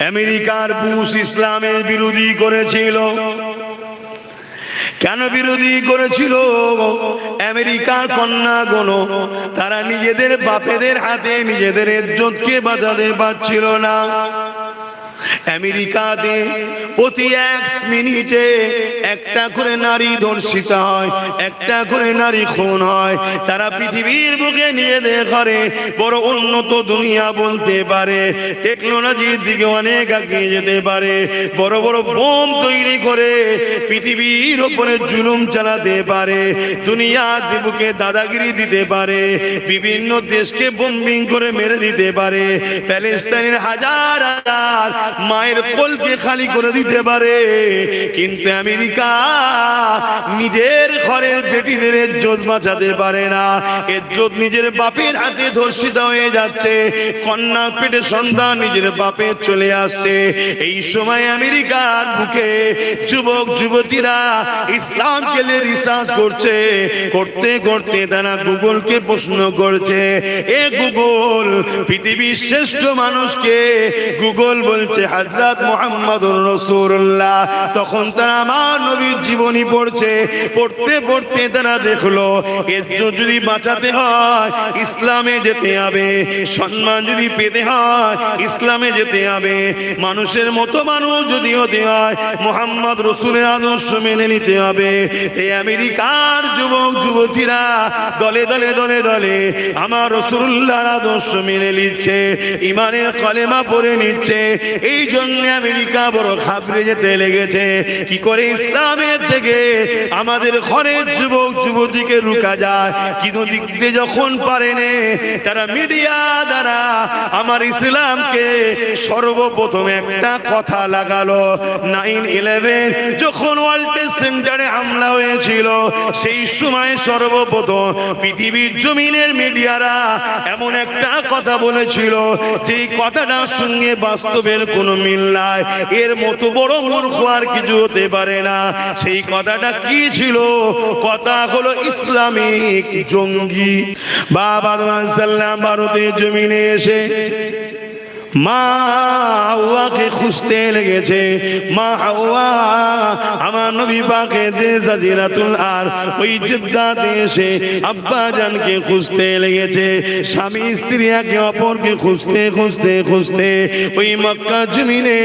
আমেরিকার বুশ ইসলামের বিরোধী করেছিল। কেন বিরোধী করেছিল? আমেরিকার কন্যাগুলো তারা নিজেদের বাপেদের হাতে নিজেদের ইজ্জতকে বাঁচাতে পারছিল না। আমেরিকাতে প্রতি 1 মিনিটে একটা করে নারী ধর্ষিত হয়, একটা করে নারী খুন হয়। তারা পৃথিবীর বুকে নিজেদের ঘরে বড় উন্নত দুনিয়া বলতে পারে, টেকনোলজির দিকে অনেক এগিয়ে যেতে পারে, বড় বড় বোম তৈরি করে পৃথিবীর উপরে জুলুম চালাতে পারে, দুনিয়ার বুকে দাদাগিরি দিতে পারে, বিভিন্ন দেশকে বোম্বিং করে মেরে দিতে পারে, প্যালেস্তাইনের হাজার হাজার মায়ের কোলকে খালি করে দিতে পারে। কিন্তু আমেরিকা নিজের ঘরের বেটিদের ইজ্জত বাঁচাতে পারে না। ইজ্জত নিজের বাপের হাতে ধর্ষিত হয়ে যাচ্ছে, কন্যা পেটে সন্তান নিজের বাপের চলে আসছে। এই সময় আমেরিকার বুকে যুবক যুবতীরা ইসলামকে রিসার্চ করছে, করতে করতে তারা গুগলকে প্রশ্ন করছে, এ গুগল, পৃথিবীর শ্রেষ্ঠ মানুষকে গুগল বলছে হযরত মুহাম্মদুর রাসূলুল্লাহ। তখন তারা আমার নবীর জীবনী পড়ছে, পড়তে পড়তে তারা দেখলো ইজ্জত যদি বাঁচাতে হয় ইসলামে যেতে হবে, সম্মান যদি পেতে হয় ইসলামে যেতে হবে, মানুষের মতো মানুষ যদি হতে হয় মুহাম্মদ রাসূলের আদর্শ মেনে নিতে হবে। এই আমেরিকার যুবক যুবতীরা দলে দলে দলে দলে আমার রাসূলুল্লাহর আদর্শ মেনে নিচ্ছে, ইমানের কলেমা পড়ে নিচ্ছে। এই জন্য আমেরিকা বড় ঘাবড়ে যেতে লেগেছে, কি করে ইসলামের থেকে আমাদের ঘরের যুবক যুবতীকে রুকা যায়। কিন্তু দিকতে যখন পারেনি, তারা মিডিয়া দ্বারা আমার ইসলামকে সর্বপ্রথম একটা কথা লাগালো। 9/11 যখন ওয়ার্ল্ড ট্রেড সেন্টারে হামলা হয়েছিল, সেই সময় সর্বপ্রথম পৃথিবীর জমিনের মিডিয়ারা এমন একটা কথা বলেছিল, যে কথাটার সঙ্গে বাস্তবের কোনো মিল নাই, এর মতো বড় মূর্খ আর কিছু হতে পারে না। সেই কথাটা কি ছিল? কথা হলো ইসলামিক জঙ্গি। বাবা সাল্লাম ভারতের জমিনে এসে মা হাওয়াকে খুঁজতে লেগেছে। মা হাওয়া আমার নবী পাকের দেশ জাজিরাতুল আর ওই জেদ্দাতে এসে আব্বা জানকে খুঁজতে লেগেছে। স্বামী স্ত্রী একে অপরকে খুঁজতে খুঁজতে খুঁজতে ওই মক্কা জমিনে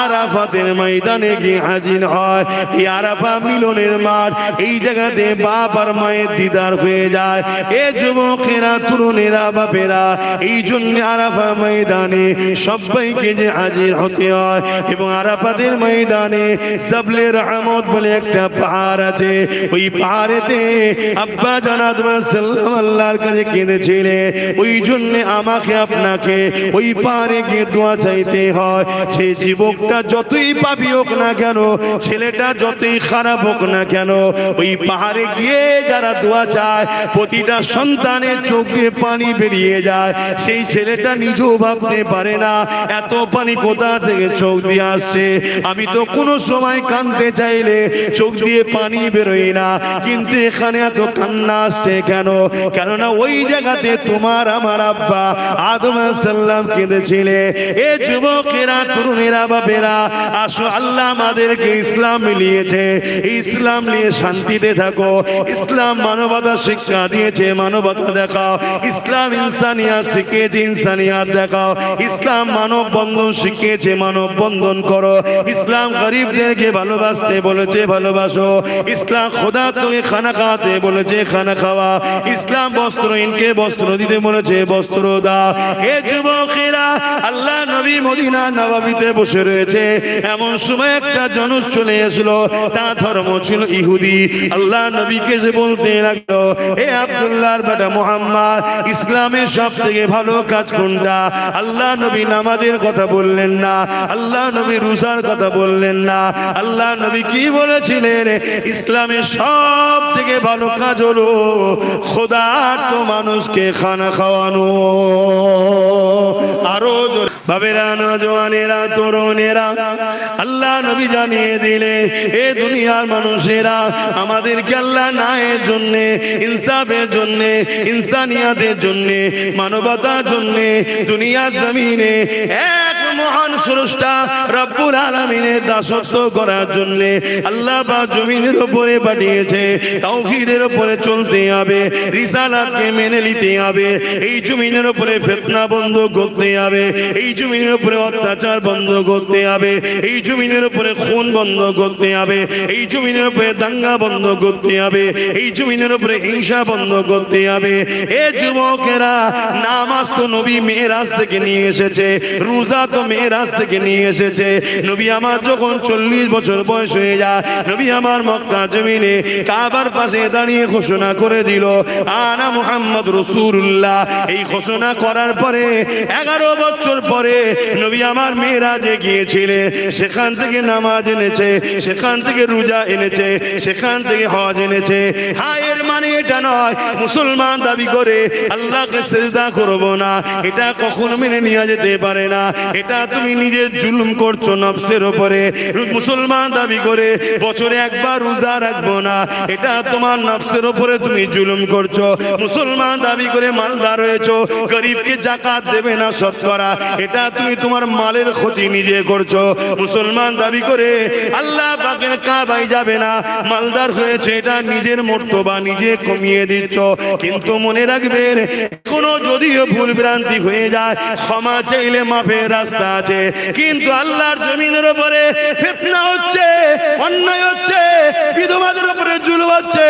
আরাফাতের ময়দানে গিয়ে হাজির হয়। এই আরাফা মিলনের মাঠ, এই জায়গাতে বাপ আর মায়ের দিদার হয়ে যায়। এ যুবকেরা, তরুণেরা, বাপেরা, এই জন্য আরাফা ময়দান সবাইকে যে হাজির হতে হয়। এবং আরাফাতের ময়দানে জাবলে রহমত বলে একটা পাহাড় আছে, ওই পাহাড়েতে আব্বা জান আদম সাল্লাল্লাহু আল্লাহর কাছে কেঁদেছিলেন। ওই জন্য আমাকে আপনাকে ওই পাহাড়ে গিয়ে দোয়া চাইতে হয়। সেই যুবকটা যতই পাপী হোক না কেন, ছেলেটা যতই খারাপ হোক না কেন, ওই পাহাড়ে গিয়ে যারা দোয়া চায় প্রতিটা সন্তানের চোখ দিয়ে পানি বেরিয়ে যায়। সেই ছেলেটা নিজেও ভাবতে পারে না এত পানি কোথা থেকে চোখ দিয়ে আসছে। আমি তো কোনো সময় কাঁদতে চাইলে চোখ দিয়ে পানি বেরোয় না, কিন্তু এখানে এত কান্না আসছে কেন? কেননা ওই জায়গাতে তোমার আমার আব্বা আদম আলাইহিস সালাম কেঁদেছিলেন। এ যুবকেরা, তরুণেরা, বাপেরা, আসো, আল্লাহ আমাদেরকে ইসলাম মিলিয়েছে, ইসলাম নিয়ে শান্তিতে থাকো। ইসলাম মানবতা শিক্ষা দিয়েছে, মানবতা দেখাও। ইসলাম ইনসানিয়াত শিখিয়েছে, ইনসানিয়াত দেখাও। ইসলাম মানব বন্ধন শিখিয়েছে, মানব বন্ধন করো। ইসলাম গরিবদেরকে ভালোবাসতে বলেছে, ভালোবাসো। ইসলাম খোদা তুমি খানা খাওয়াতে বলেছে, খানা খাওয়া। ইসলাম বস্ত্রহীনকে বস্ত্র দিতে বলেছে, বস্ত্র দাও। এ যুবকেরা, আল্লাহ নবী মদিনা নববীতে বসে রয়েছে, এমন সময় একটা জনস চলে আসলো, তার ধর্ম ছিল ইহুদি। আল্লাহ নবীকে যে বলতে লাগলো, এ আব্দুল্লাহর বেটা মুহাম্মদ, ইসলামের সব থেকে ভালো কাজ কোনটা? আল্লাহ নবী নামাজের কথা বললেন না, আল্লাহ নবী রোজার কথা বললেন না। আল্লাহ নবী কি বলেছিলেন? ইসলামের সব থেকে ভালো কাজ হলো খোদার তো মানুষকে খানা খাওয়ানো। আরো বাবেরা, নওজওয়ানেরা, তরুণেরা, আল্লাহ নবী জানিয়ে দিলে, এ দুনিয়ার মানুষেরা, আমাদেরকে আল্লাহ ন্যায়ের জন্য, ইনসাফের জন্য, ইনসানিয়াতের জন্য, মানবতার জন্য দুনিয়ার জমিনে এক মহান স্রষ্টা রব্বুল আলামিনের দাসত্ব করার জন্য আল্লাহ পাক জমিনের উপরে পাঠিয়েছে। তাওহীদের উপরে চলতে হবে, রিসালাতকে মেনে নিতে হবে, এই জমিনের উপরে ফিতনা বন্ধ করতে হবে, এই জমিনের উপরে অত্যাচার বন্ধ করতে হবে, এই জমিনের উপরে খুন বন্ধ করতে হবে, এই জমিনের উপরে দাঙ্গা বন্ধ করতে হবে, এই জমিনের উপরে হিংসা বন্ধ করতে হবে। এ যুবকেরা, নামাজ তো নবী মেরাজ থেকে নিয়ে এসেছে, রোজা তো মেরাজ থেকে নিয়ে এসেছে। নবী আমার যখন 40 বছর বয়স হয়ে যায়, নবী আমার মক্কা জমিনে কাবার পাশে দাঁড়িয়ে ঘোষণা করে দিল, আনা মুহাম্মদ রাসূলুল্লাহ। এই ঘোষণা করার পরে 11 বছর পরে নবী আমার মেরাজে গিয়েছিলেন। সেখান থেকে নামাজ এনেছে, সেখান থেকে রোজা এনেছে, সেখান থেকে হজ এনেছে। হ্যাঁ, এর মানে এটা নয় মুসলমান দাবি করে আল্লাহকে সিজদা করব না, এটা কখনো মেনে নেওয়া যেতে পারে না। এটা তুমি নিজে জুলুম করছো নফসের উপরে। মুসলমান দাবি করে বছরে একবার রোজা রাখবো না, এটা তোমার নফসের উপরে তুমি জুলুম করছো। মুসলমান দাবি করে মালদার হয়েছো, গরিবকে যাকাত দেবে না শতকরা, এটা তুমি তোমার মালের ক্ষতি নিজে করছো। মুসলমান দাবি করে আল্লাহ পাকের কাবায় যাবে না, মালদার হয়েছে, এটা নিজের মর্তবা নিজে কমিয়ে দিচ্ছ। কিন্তু মনে রাখবেন, কোনো যদিও ভুল ভ্রান্তি হয়ে যায়, ক্ষমা চাইলে মাফের রাস্তা আছে। কিন্তু আল্লাহর জমিনের উপরে ফিতনা হচ্ছে, অন্যায় হচ্ছে, বিধবাদের উপরে জুলুম হচ্ছে,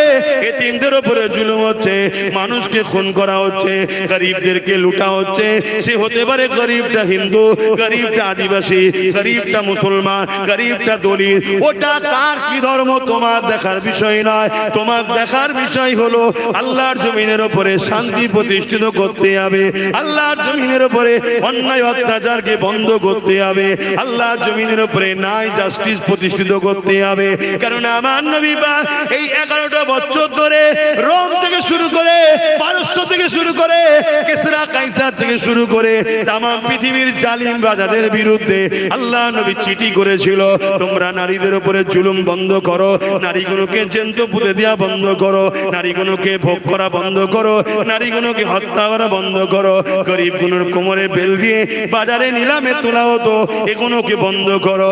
এতিমদের উপরে জুলুম হচ্ছে, মানুষকে খুন করা হচ্ছে, গরিবদেরকে লুটা হচ্ছে। সে হতে পারে গরিবটা হিন্দু, গরিবটা আদিবাসী, গরিবটা মুসলমান, গরিবটা দলিত, ওটা কার কি ধর্ম তোমার দেখার বিষয় নয়। তোমার দেখার বিষয় হলো আল্লাহর জমিনের উপরে শান্তি প্রতিষ্ঠিত করতে হবে, আল্লাহর জমিনের উপরে অন্যায় অত্যাচারকে বন্ধ করতে হবে, আল্লাহর জমিনের উপরে ন্যায় জাস্টিস প্রতিষ্ঠিত করতে হবে। কারণ আমার নবী পাক এই 11টা বছর ধরে রোম থেকে শুরু করে, পারস্য থেকে শুরু করে, কিসরা কাইসার থেকে শুরু করে তাম পৃথিবীর জালিম রাজাদের বিরুদ্ধে আল্লাহ নবী চিঠি করেছিল, তোমরা নারীদের উপরে জুলুম বন্ধ করো, নারীগুলোকে জ্যান্ত পুঁতে দেওয়া বন্ধ করো, নারীগুলোকে ভোগ করা বন্ধ করো, নারীগুলোকে হত্যা করা বন্ধ করো, গরিবগুলোর কোমরে বেল দিয়ে বাজারে নিলামে তোলা হতো, এগুলোকে বন্ধ করো।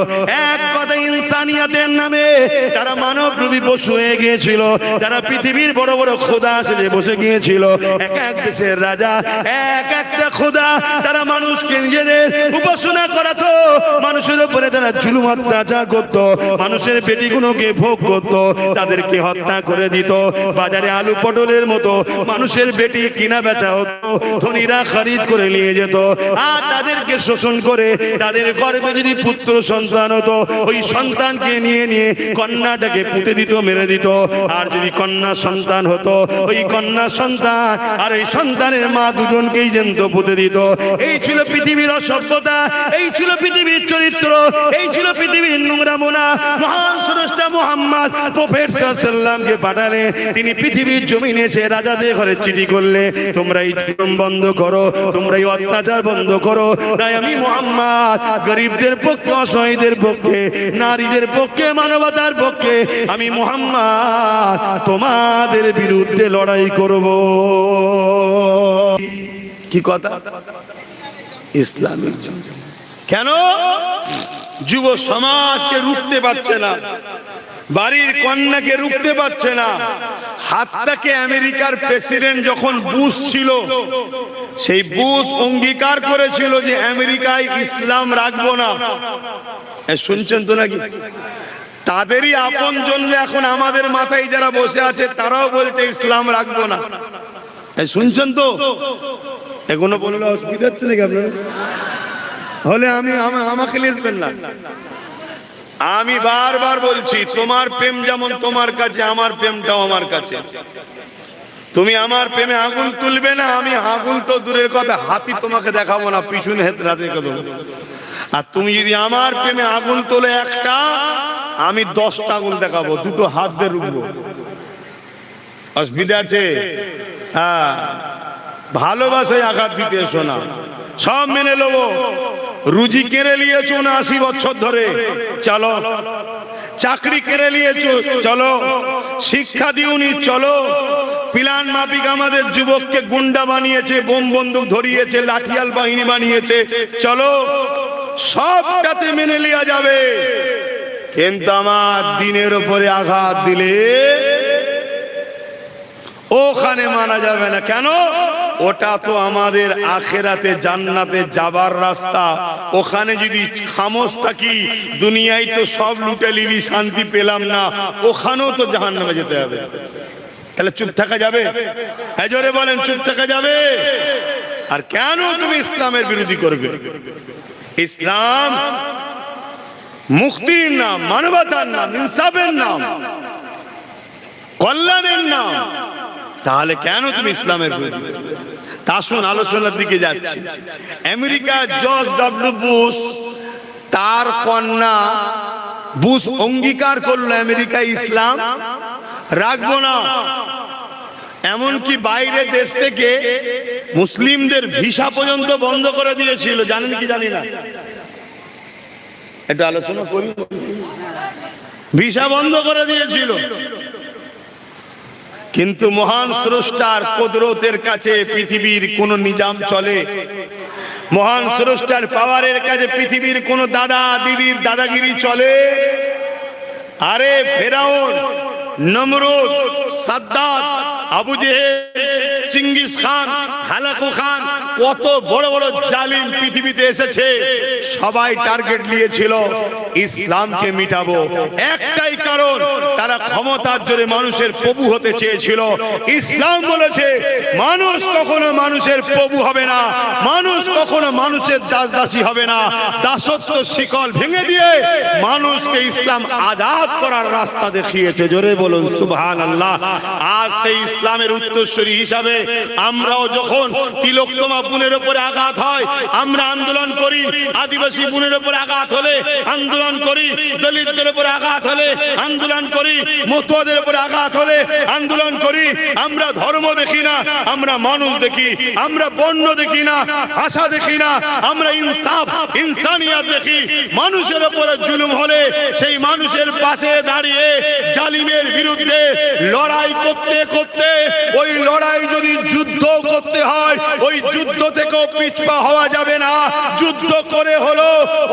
এক কথা, ইনসানিয়াতের নামে তারা মানব রূপী পশু হয়ে গিয়েছিল, তারা পৃথিবীর বড় বড় খোদা সেজে বসে গিয়েছিল। এক এক দেশের রাজা এক একটা খোদা, তারা মানুষকে নিজেদের উপাসনা করাতো, মানুষের উপরে তারা জুলুম অত্যাচার করত, মানুষের বেটিগুলোকে ভোগ করত, তাদেরকে হত্যা করে দিত। বাজারে আলু পটলের মতো মানুষের বেটি কিনা বেচা হতো, ধনীরা খরিদ করে নিয়ে যেত, আর তাদেরকে শোষণ করে তাদের গর্ভে যদি পুত্র সন্তান হতো, ওই সন্তানকে নিয়ে নিয়ে কন্যাটাকে পুঁতে দিত, মেরে দিত। আর যদি কন্যা সন্তান হতো, ওই কন্যা সন্তান আর এই সন্তানের মা দুজনকেই জ্যান্ত পুঁতে দিত। এই ছিল পৃথিবীর অসভ্যতা, এই ছিল পৃথিবীর চরিত্র, এই ছিল পৃথিবীর নোংরামোনা। মহান স্রষ্টা মুহাম্মদ প্রফেট সাল্লাল্লাহু আলাইহি ওয়াসাল্লামকে পাঠালে, তিনি পৃথিবীর জমিনে এসে রাজাদের ঘরে চিঠি করলে, তোমরা এই জুলুম বন্ধ করো, তোমরা এই অত্যাচার বন্ধ করো। তাই আমি মুহাম্মদ গরিবদের পক্ষে, অসহায়দের পক্ষে, নারীদের পক্ষে, মানবতার পক্ষে আমি মুহাম্মদ তোমাদের বিরুদ্ধে লড়াই করব। কি কথা? ইসলামিক কেন যুব সমাজকে রুখতে পারছে না, বাড়ির কন্যাকে রুখতে পারছে না? হাতটাকে আমেরিকার প্রেসিডেন্ট যখন বুশ ছিল, সেই বুশ অঙ্গীকার করেছিল যে আমেরিকায় ইসলাম রাখবো না। শুনছেন তো নাকি? তাদেরই আপন জন্য এখন আমাদের মাথায় যারা বসে আছে, তারাও বলছে ইসলাম রাখবো না। শুনছেন তো? এখনো বললে অসুবিধা হচ্ছে নাকি আপনার? হলে আমাকে লিখবেন না। আমি বারবার বলছি, তোমার প্রেম যেমন তোমার কাছে, আমার প্রেমটাও আমার কাছে। তুমি আমার প্রেমে আগুন তুলবে না, আমি আগুন তো দূরের কথা, হাতি তোমাকে দেখাবো না, পিছনে হেতরা দেখে দেবো। আর তুমি যদি আমার প্রেমে আগুন তোলে একটা, আমি 10টা আগুন দেখাবো, দুটো হাত দিয়ে রুখবো। অসুবিধা আছে? হ্যাঁ, ভালোবাসায় আঘাত দিতে এসো না, সব মেনে নেবো। রুজি কেড়ে নিয়েছো 80 বছর ধরে, চলো। চাকরি কেড়ে নিয়েছো, চলো। শিক্ষা দিওনি, চলো। প্ল্যান মাফিক আমাদের যুবককে গুন্ডা বানিয়েছে, বোম বন্দুক ধরিয়েছে, লাঠিয়াল বাহিনী বানিয়েছে, চলো। সবটাতে মেনে নেওয়া যাবে, কিন্তু আমার দিনের উপরে আঘাত দিলে ওখানে মানা যাবে না। কেন? ওটা তো আমাদের আখেরাতে জান্নাতে যাবার রাস্তা। ওখানে যদি খামোশ থাকি, দুনিয়ায় তো সব লুটে নিলি, শান্তি পেলাম না, ওখানেও তো জাহান্নামে যেতে হবে। তাহলে চুপ থাকা যাবে? হ্যাঁ জোরে বলেন, চুপ থাকা যাবে? আর কেন তুমি ইসলামের বিরোধী করবে? ইসলাম মুক্তির নাম, মানবতার নাম, ইনসাফের নাম, কল্যাণের নাম। তাহলে কেন তুমি ইসলামের বিরোধী? আসুন আলোচনার দিকে যাচ্ছি। আমেরিকা জর্জ ডব্লিউ বুশ, তার কন্যা বুশ অঙ্গীকার করলো আমেরিকা ইসলাম রাখবো না। এমনকি বাইরের দেশ থেকে মুসলিমদের ভিসা পর্যন্ত বন্ধ করে দিয়েছিল। জানেন কি জানি না, এটা আলোচনা করি। ভিসা বন্ধ করে দিয়েছিল, কিন্তু মহান স্রষ্টার কুদরতের কাছে পৃথিবীর কোন নিজাম চলে? মহান স্রষ্টার পাওয়ারের কাছে পৃথিবীর কোন দাদা দিদির দাদাগিরি চলে? আরে ফেরাউন, নমরুদ, সাদ্দাত, আবু জেহেল, চিঙ্গিস খান, হালাকু খান, কত বড় বড় জালিম পৃথিবীতে এসেছে। সবাই টার্গেট নিয়েছিল ইসলামকে মিটাবো। একটাই কারণ, তারা ক্ষমতার জোরে মানুষের প্রভু হতে চেয়েছিল। ইসলাম বলেছে মানুষ কখনো মানুষের প্রভু হবে না, মানুষ কখনো মানুষের দাসদাসী হবে না। দাসত্ব শিকল ভেঙে দিয়ে মানুষকে ইসলাম আজাদ করার রাস্তা দেখিয়েছে। জোরে বলুন সুবহানাল্লাহ। আজ সেই ইসলামের উত্তরসূরি হিসাবে আমরাও যখন তিলোত্তমা বোনের উপরে আঘাত হয় আমরা আন্দোলন করি, আদিবাসী বোনের উপরে আঘাত হলে আন্দোলন করি, দলিতদের উপরে আঘাত হলে আন্দোলন করি, মতুয়াদের উপরে আঘাত হলে আন্দোলন করি। আমরা ধর্ম দেখি না, আমরা মানুষ দেখি। আমরা বর্ণ দেখি না, ভাষা দেখি না, আমরা ইনসাফ ইনসানিয়াত দেখি। মানুষের উপরে জুলুম হলে সেই মানুষের পাশে দাঁড়িয়ে জালিমের বিরুদ্ধে লড়াই করতে করতে, ওই লড়াই যদি যুদ্ধ করতে হয়, ওই যুদ্ধ থেকেও পিছপা হওয়া যাবে না। যুদ্ধ করে হলো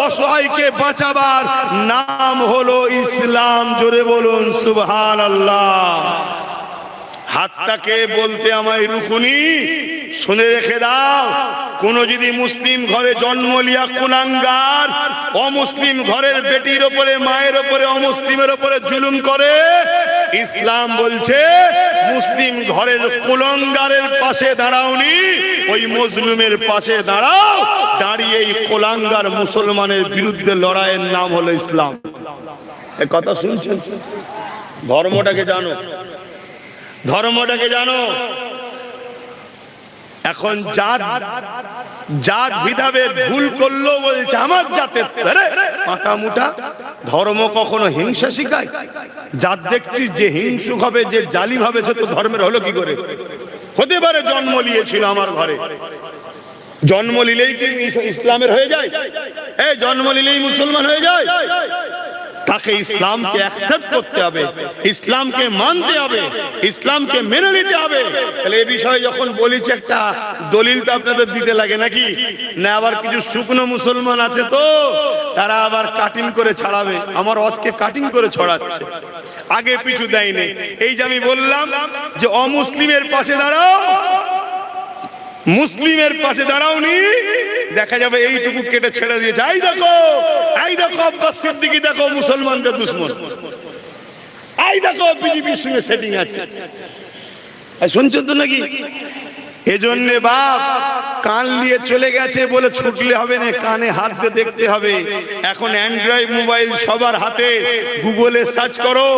অসহায়কে বাঁচাবার নাম হলো ইসলাম। জোরে বলুন সুবহানাল্লাহ। হাতটাকে বলতে আমায় রুকুনি, শুনে রেখে দাও। কোন যদি মুসলিম ঘরে জন্ম লিয়া কুলাঙ্গার অমুসলিম ঘরের বেটির উপরে, মায়ের উপরে, অমুসলিমের উপরে জুলুম করে, ইসলাম বলছে মুসলিম ঘরের কুলাঙ্গারের পাশে দাঁড়াওনি, ওই মজলুমের পাশে দাঁড়াও। দাঁড়িয়ে এই কুলাঙ্গার মুসলমানের বিরুদ্ধে লড়াইয়ের নাম হলো ইসলাম। এই কথা শুনছেন? ধর্মটাকে জানো, ধর্মটাকে জানো। এখন জাত জাত বিধাবে ভুল করলো বলছে আমার জাতের মাথা মুঠা। ধর্ম কখনো হিংসা শিখায়? জাত দেখছিস যে হিংসুক হবে, যে জালিম হবে, সে তো ধর্মের হলো কি করে? হতে পারে জন্ম নিয়েছিল আমার ঘরে, জন্ম নিলেই কি ইসলামের হয়ে যায়? এই জন্ম নিলেই মুসলমান হয়ে যায়? তাকে ইসলামকে অ্যাকসেপ্ট করতে হবে, ইসলামকে মানতে হবে, ইসলামকে মেনে নিতে হবে। তাহলে এই বিষয়ে যখন বলেছি একটা দলিল তো আপনাদের দিতে লাগে নাকি না? আবার কিছু শুকনো মুসলমান আছে তো তারা আবার কাটিং করে ছাড়াবে। আমার আজকে কাটিং করে ছড়াচ্ছে, আগে পিছু দেয়নি। এই যে আমি বললাম যে অমুসলিমের পাশে দাঁড়াও, মুসলিমের পাশে দাঁড়াওনি, দেখা যাবে এইটুকু কেটে ছেড়ে দিয়েছে। এই দেখো, এই দেখো আব্বাস সিদ্দিকী, দেখো মুসলমানদের দুশ্মন, এই দেখো বিজেপির সঙ্গে সেটিং আছে। শুনছেন তো নাকি? এজন্য বাপ কান নিয়ে চলে গেছে বলে ছুটলে হবে না, কানে হাত দিয়ে দেখতে হবে। এখন অ্যান্ড্রয়েড মোবাইল সবার হাতে, গুগলে সার্চ করো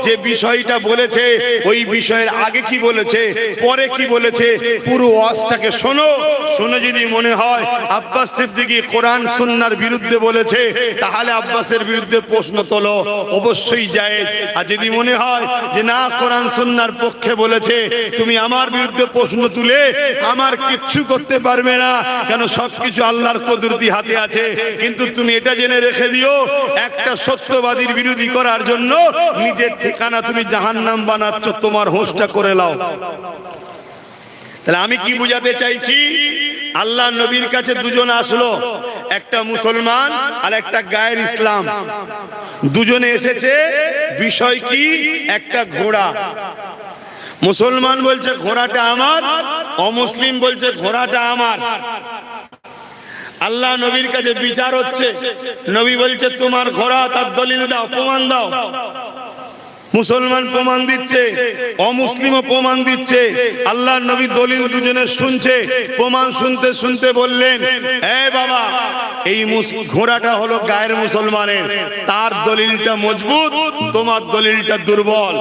যে বিষয়টা বলেছে, ওই বিষয়ের আগে কি বলেছে, পরে কি বলেছে, পুরো ওয়াজটাকে শোনো। শুনে যদি মনে হয় আব্বাস সিদ্দিকী কোরআন সুন্নাহর বিরুদ্ধে বলেছে, তাহলে আব্বাসের বিরুদ্ধে প্রশ্ন তোলো, অবশ্যই জায়েজ। আর যদি মনে হয় যে না কোরআন সুন্নাহর পক্ষে বলেছে, তুমি আমার বিরুদ্ধে প্রশ্ন তুলে আমার কিচ্ছু করতে পারবে না, কেন সবকিছু আল্লাহর কুদরতি হাতে আছে। কিন্তু তুমি এটা জেনে রেখে দিও, একটা সত্যবাদীর বিরোধী করার জন্য নিজের ঠিকানা তুমি জাহান্নাম বানাচ্ছ, তোমার হোঁশটা করে নাও। তাহলে আমি কি বুঝাতে চাইছি? আল্লাহ নবীর কাছে দুজন আসলো, একটা মুসলমান আর একটা গায়ের ইসলাম, দুজনে এসেছে। বিষয় কি? একটা ঘোড়া। মুসলমান বলছে ঘোড়াটা আমার, অমুসলিম বলছে ঘোড়াটা আমার। আল্লাহ নবীর কাছে বিচার হচ্ছে। নবী বলছে তোমার ঘোড়া, তার দলিল দাও, প্রমাণ দাও। মুসলমান প্রমাণ দিচ্ছে, অমুসলিমও প্রমাণ দিচ্ছে। আল্লাহ নবী দলিল দুজনে শুনছে। প্রমাণ শুনতে শুনতে বললেন, এ বাবা, এই ঘোড়াটা হলো গায়ের মুসলমানের, তার দলিলটা মজবুত, তোমার দলিলটা দুর্বল।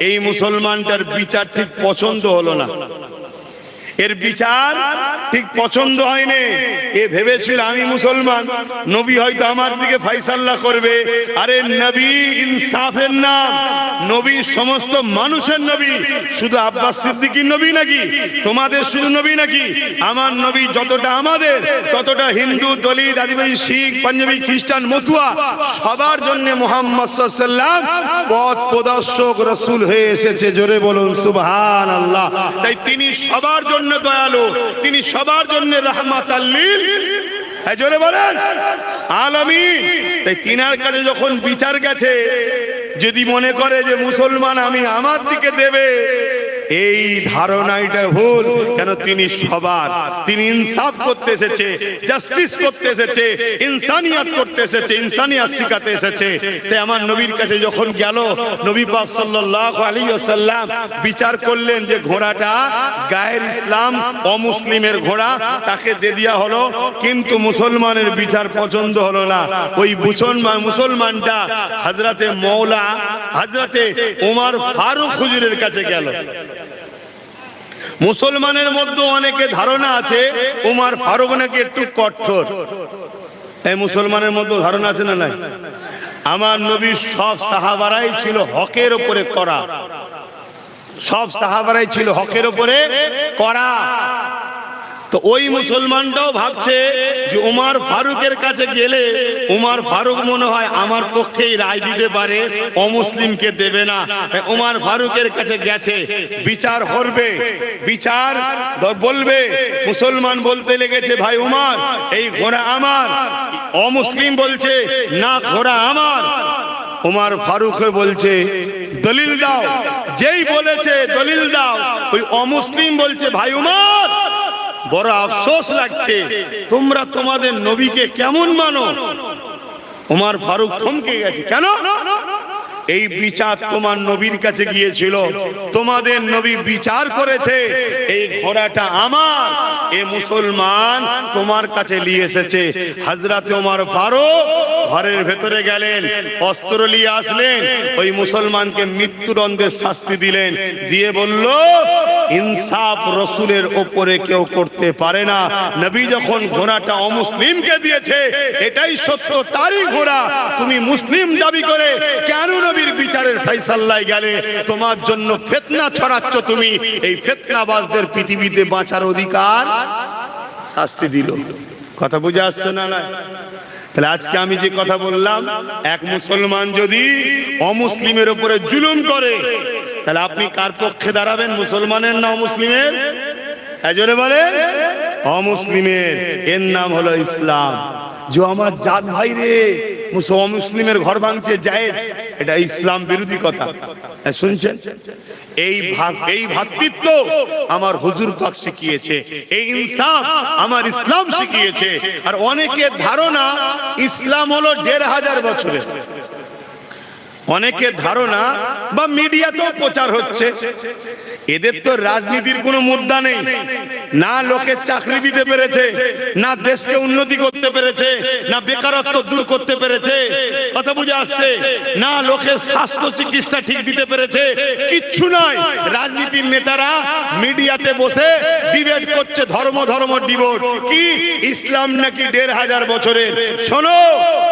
এই মুসলমানটার বিচার ঠিক পছন্দ হলো না, এর বিচার ঠিক পছন্দ হয়নি। এ ভেবেছিল আমি মুসলমান, নবী হয়তো আমার দিকে ফয়সালা করবে। আরে নবী ইনসাফের নাম, নবী সমস্ত মানুষের নবী। শুধু আব্বাস সিদ্দিকীর নবী নাকি? তোমাদের শুধু নবী নাকি? আমার নবী যতটা আমাদের, ততটা হিন্দু, দলিত, আদিবাসী, শিখ, পাঞ্জাবি, খ্রিস্টান, মতুয়া সবার জন্য মুহাম্মদ সাল্লাল্লাহু আলাইহি ওয়াসাল্লাম পথ প্রদর্শক রাসূল হয়ে এসেছে। জোরে বলুন সুবহানাল্লাহ। তাই তিনি সবার জন্য দয়ালু, তিনি সবার জন্য রাহমাতাল লিল, জোরে বলেন, আলামিন। তাই তিনার কাছে যখন বিচার গেছে, যদি মনে করে যে মুসলমান আমি আমার দিকে দেবে, এই ধারণা এটা ভুল। কেন? তিনি সবার, তিনি ইনসাফ করতে এসেছে, জাস্টিস করতে এসেছে, ইনসানিয়াত করতে এসেছে, ইনসানিয়াত শিখাতে এসেছে। তাই আমার নবীর কাছে যখন গেল, নবী পাক সাল্লাল্লাহু আলাইহি ওয়াসাল্লাম বিচার করলেন যে ঘোড়াটা গায়ের ইসলাম, অমুসলিমের ঘোড়া, তাকে দিয়ে দেওয়া হলো। কিন্তু মুসলমানের বিচার পছন্দ হলো না। ওই মুসলমানটা হযরতে মওলা হযরতে ওমর ফারুক হুজুরের কাছে গেল। মুসলমানের মধ্যে অনেকে ধারণা আছে ওমর ফারুক নাকি একটু কঠোর। এই মুসলমানের মধ্যে ধারণা আছে না নাই? আমার নবীর সব সাহাবারাই ছিল হকের উপরে কড়া, সব সাহাবারাই ছিল হকের উপরে কড়া। তো ওই মুসলমানটাও ভাবছে যে ওমর ফারুকের কাছে গেলে ওমর ফারুক মনে হয় আমার পক্ষেই রায় দিতে পারে, অমুসলিমকে দেবে না। ওমর ফারুকের কাছে গেছে, বিচার করবে, বিচার বলবে। মুসলমান বলতে লেগেছে, ভাই ওমর, এই ঘোড়া আমার। অমুসলিম বলছে, না, ঘোড়া আমার। ওমর ফারুক বলছে, দলিল দাও। যেই বলেছে দলিল দাও, ওই অমুসলিম বলছে, ভাই ওমর, বড় আফসোস লাগছে, তোমরা তোমাদের নবীকে কেমন মানো? ওমর ফারুক থমকে গেছে। কেন? এই বিচার তোমার নবীর কাছে গিয়েছিল, তোমাদের নবী বিচার করেছে এই ঘোড়াটা আমার, এ মুসলমান তোমার কাছে নিয়ে এসেছে। হযরতে ওমর ফারুক ঘরের ভেতরে গেলেন, অস্ত্র নিয়ে আসলেন, ওই মুসলমানকে মৃত্যুদণ্ডের শাস্তি দিলেন, দিয়ে বলল, ইনসাফ রাসূলের উপরে কেউ করতে পারে না। নবী যখন ঘোড়াটা অমুসলিমকে দিয়েছে, এটাই সত্য, তারই ঘোড়া। তুমি মুসলিম দাবি করে কেন নবীর বিচারের ফয়সালায় গেলে? তোমার জন্য ফিতনা ছড়াচ্ছ তুমি। এই ফিতনাবাজদের পৃথিবীতে বাঁচার অধিকার শাস্তি দিল। কথা বুঝে আসছে না? না? তাহলে আজকে আমি যে কথা বললাম, এক মুসলমান যদি অমুসলিমের উপরে জুলুম করে, তাহলে আপনি কার পক্ষে দাঁড়াবেন? মুসলমানের না অমুসলিমের? জোরে বলেন, অমুসলিমের। এর নাম হলো ইসলাম। যে আমার জাত ভাই রে মুসলিমের ঘর ভাঙছে জায়েজ, এটা ইসলাম বিরোধী কথা। শুনছেন? এই ভ্রাতৃত্ব আমার হুজুর পাক শিখিয়েছে, এই ইনসাফ আমার ইসলাম শিখিয়েছে। আর অনেকের ধারণা ইসলাম হলো ১৫০০ বছরের। অনেকের ধারণা, বা মিডিয়াতেও প্রচার হচ্ছে, এদের তো রাজনীতির কোনো মুদ্রা নেই, না লোকের চাকরি দিতে পেরেছে, না দেশকে উন্নতি করতে পেরেছে, না বেকারত্ব দূর করতে পেরেছে, কথা বুঝে আসছে, না লোকের স্বাস্থ্য চিকিৎসা ঠিক দিতে পেরেছে, কিচ্ছু নয়। রাজনীতির নেতারা মিডিয়াতে বসে ডিবেট করছে, ধর্ম ডিবেট। কি ইসলাম নাকি ১৫০০ বছরের? শোনো,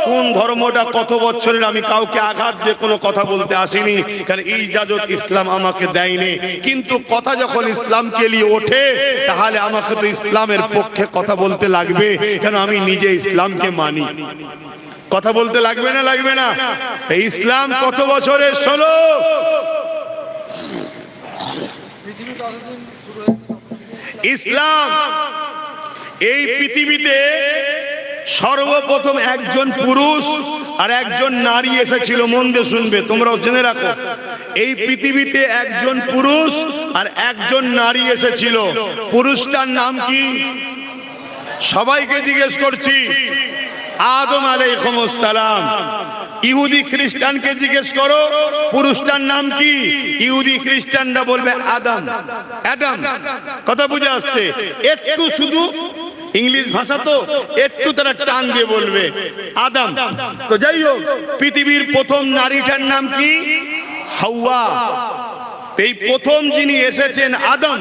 কোন ধর্মটা কত বছরের আমি কাউকে আঘাত দিয়ে কোনো কথা বলতে আসিনি, কারণ এই ইজাজত ইসলাম আমাকে দেয়নি। কিন্তু কথা যখন ইসলামকে নিয়ে ওঠে, তাহলে আমাকে তো ইসলামের পক্ষে কথা বলতে লাগবে, কেন আমি নিজে ইসলামকে মানি। কথা বলতে লাগবে না? লাগবে না? এই ইসলাম কত বছরের? শোনো, ইসলাম এই পৃথিবীতে সর্বপ্রথম একজন পুরুষ আর একজন নারী এসেছিল। মন দিয়ে শুনবে, তোমরাও জেনে রাখো, এই পৃথিবীতে একজন পুরুষ আর একজন নারী এসেছিল। পুরুষটার নাম কি? সবাইকে জিজ্ঞেস করছি। আদম আলাইহিস সালাম। ইহুদি খ্রিস্টানকে জিজ্ঞেস করো পুরুষটার নাম কি? ইহুদি খ্রিস্টানরা বলবে আদম, অ্যাডাম। কথা বুঝে আসছে? একটু শুধু ইংলিশ ভাষা তো একটু তারা টান দিয়ে বলবে আদম। তো যাই হোক, পৃথিবীর প্রথম নারীটার নাম কি? হাওয়া। এই প্রথম যিনি এসেছেন আদম,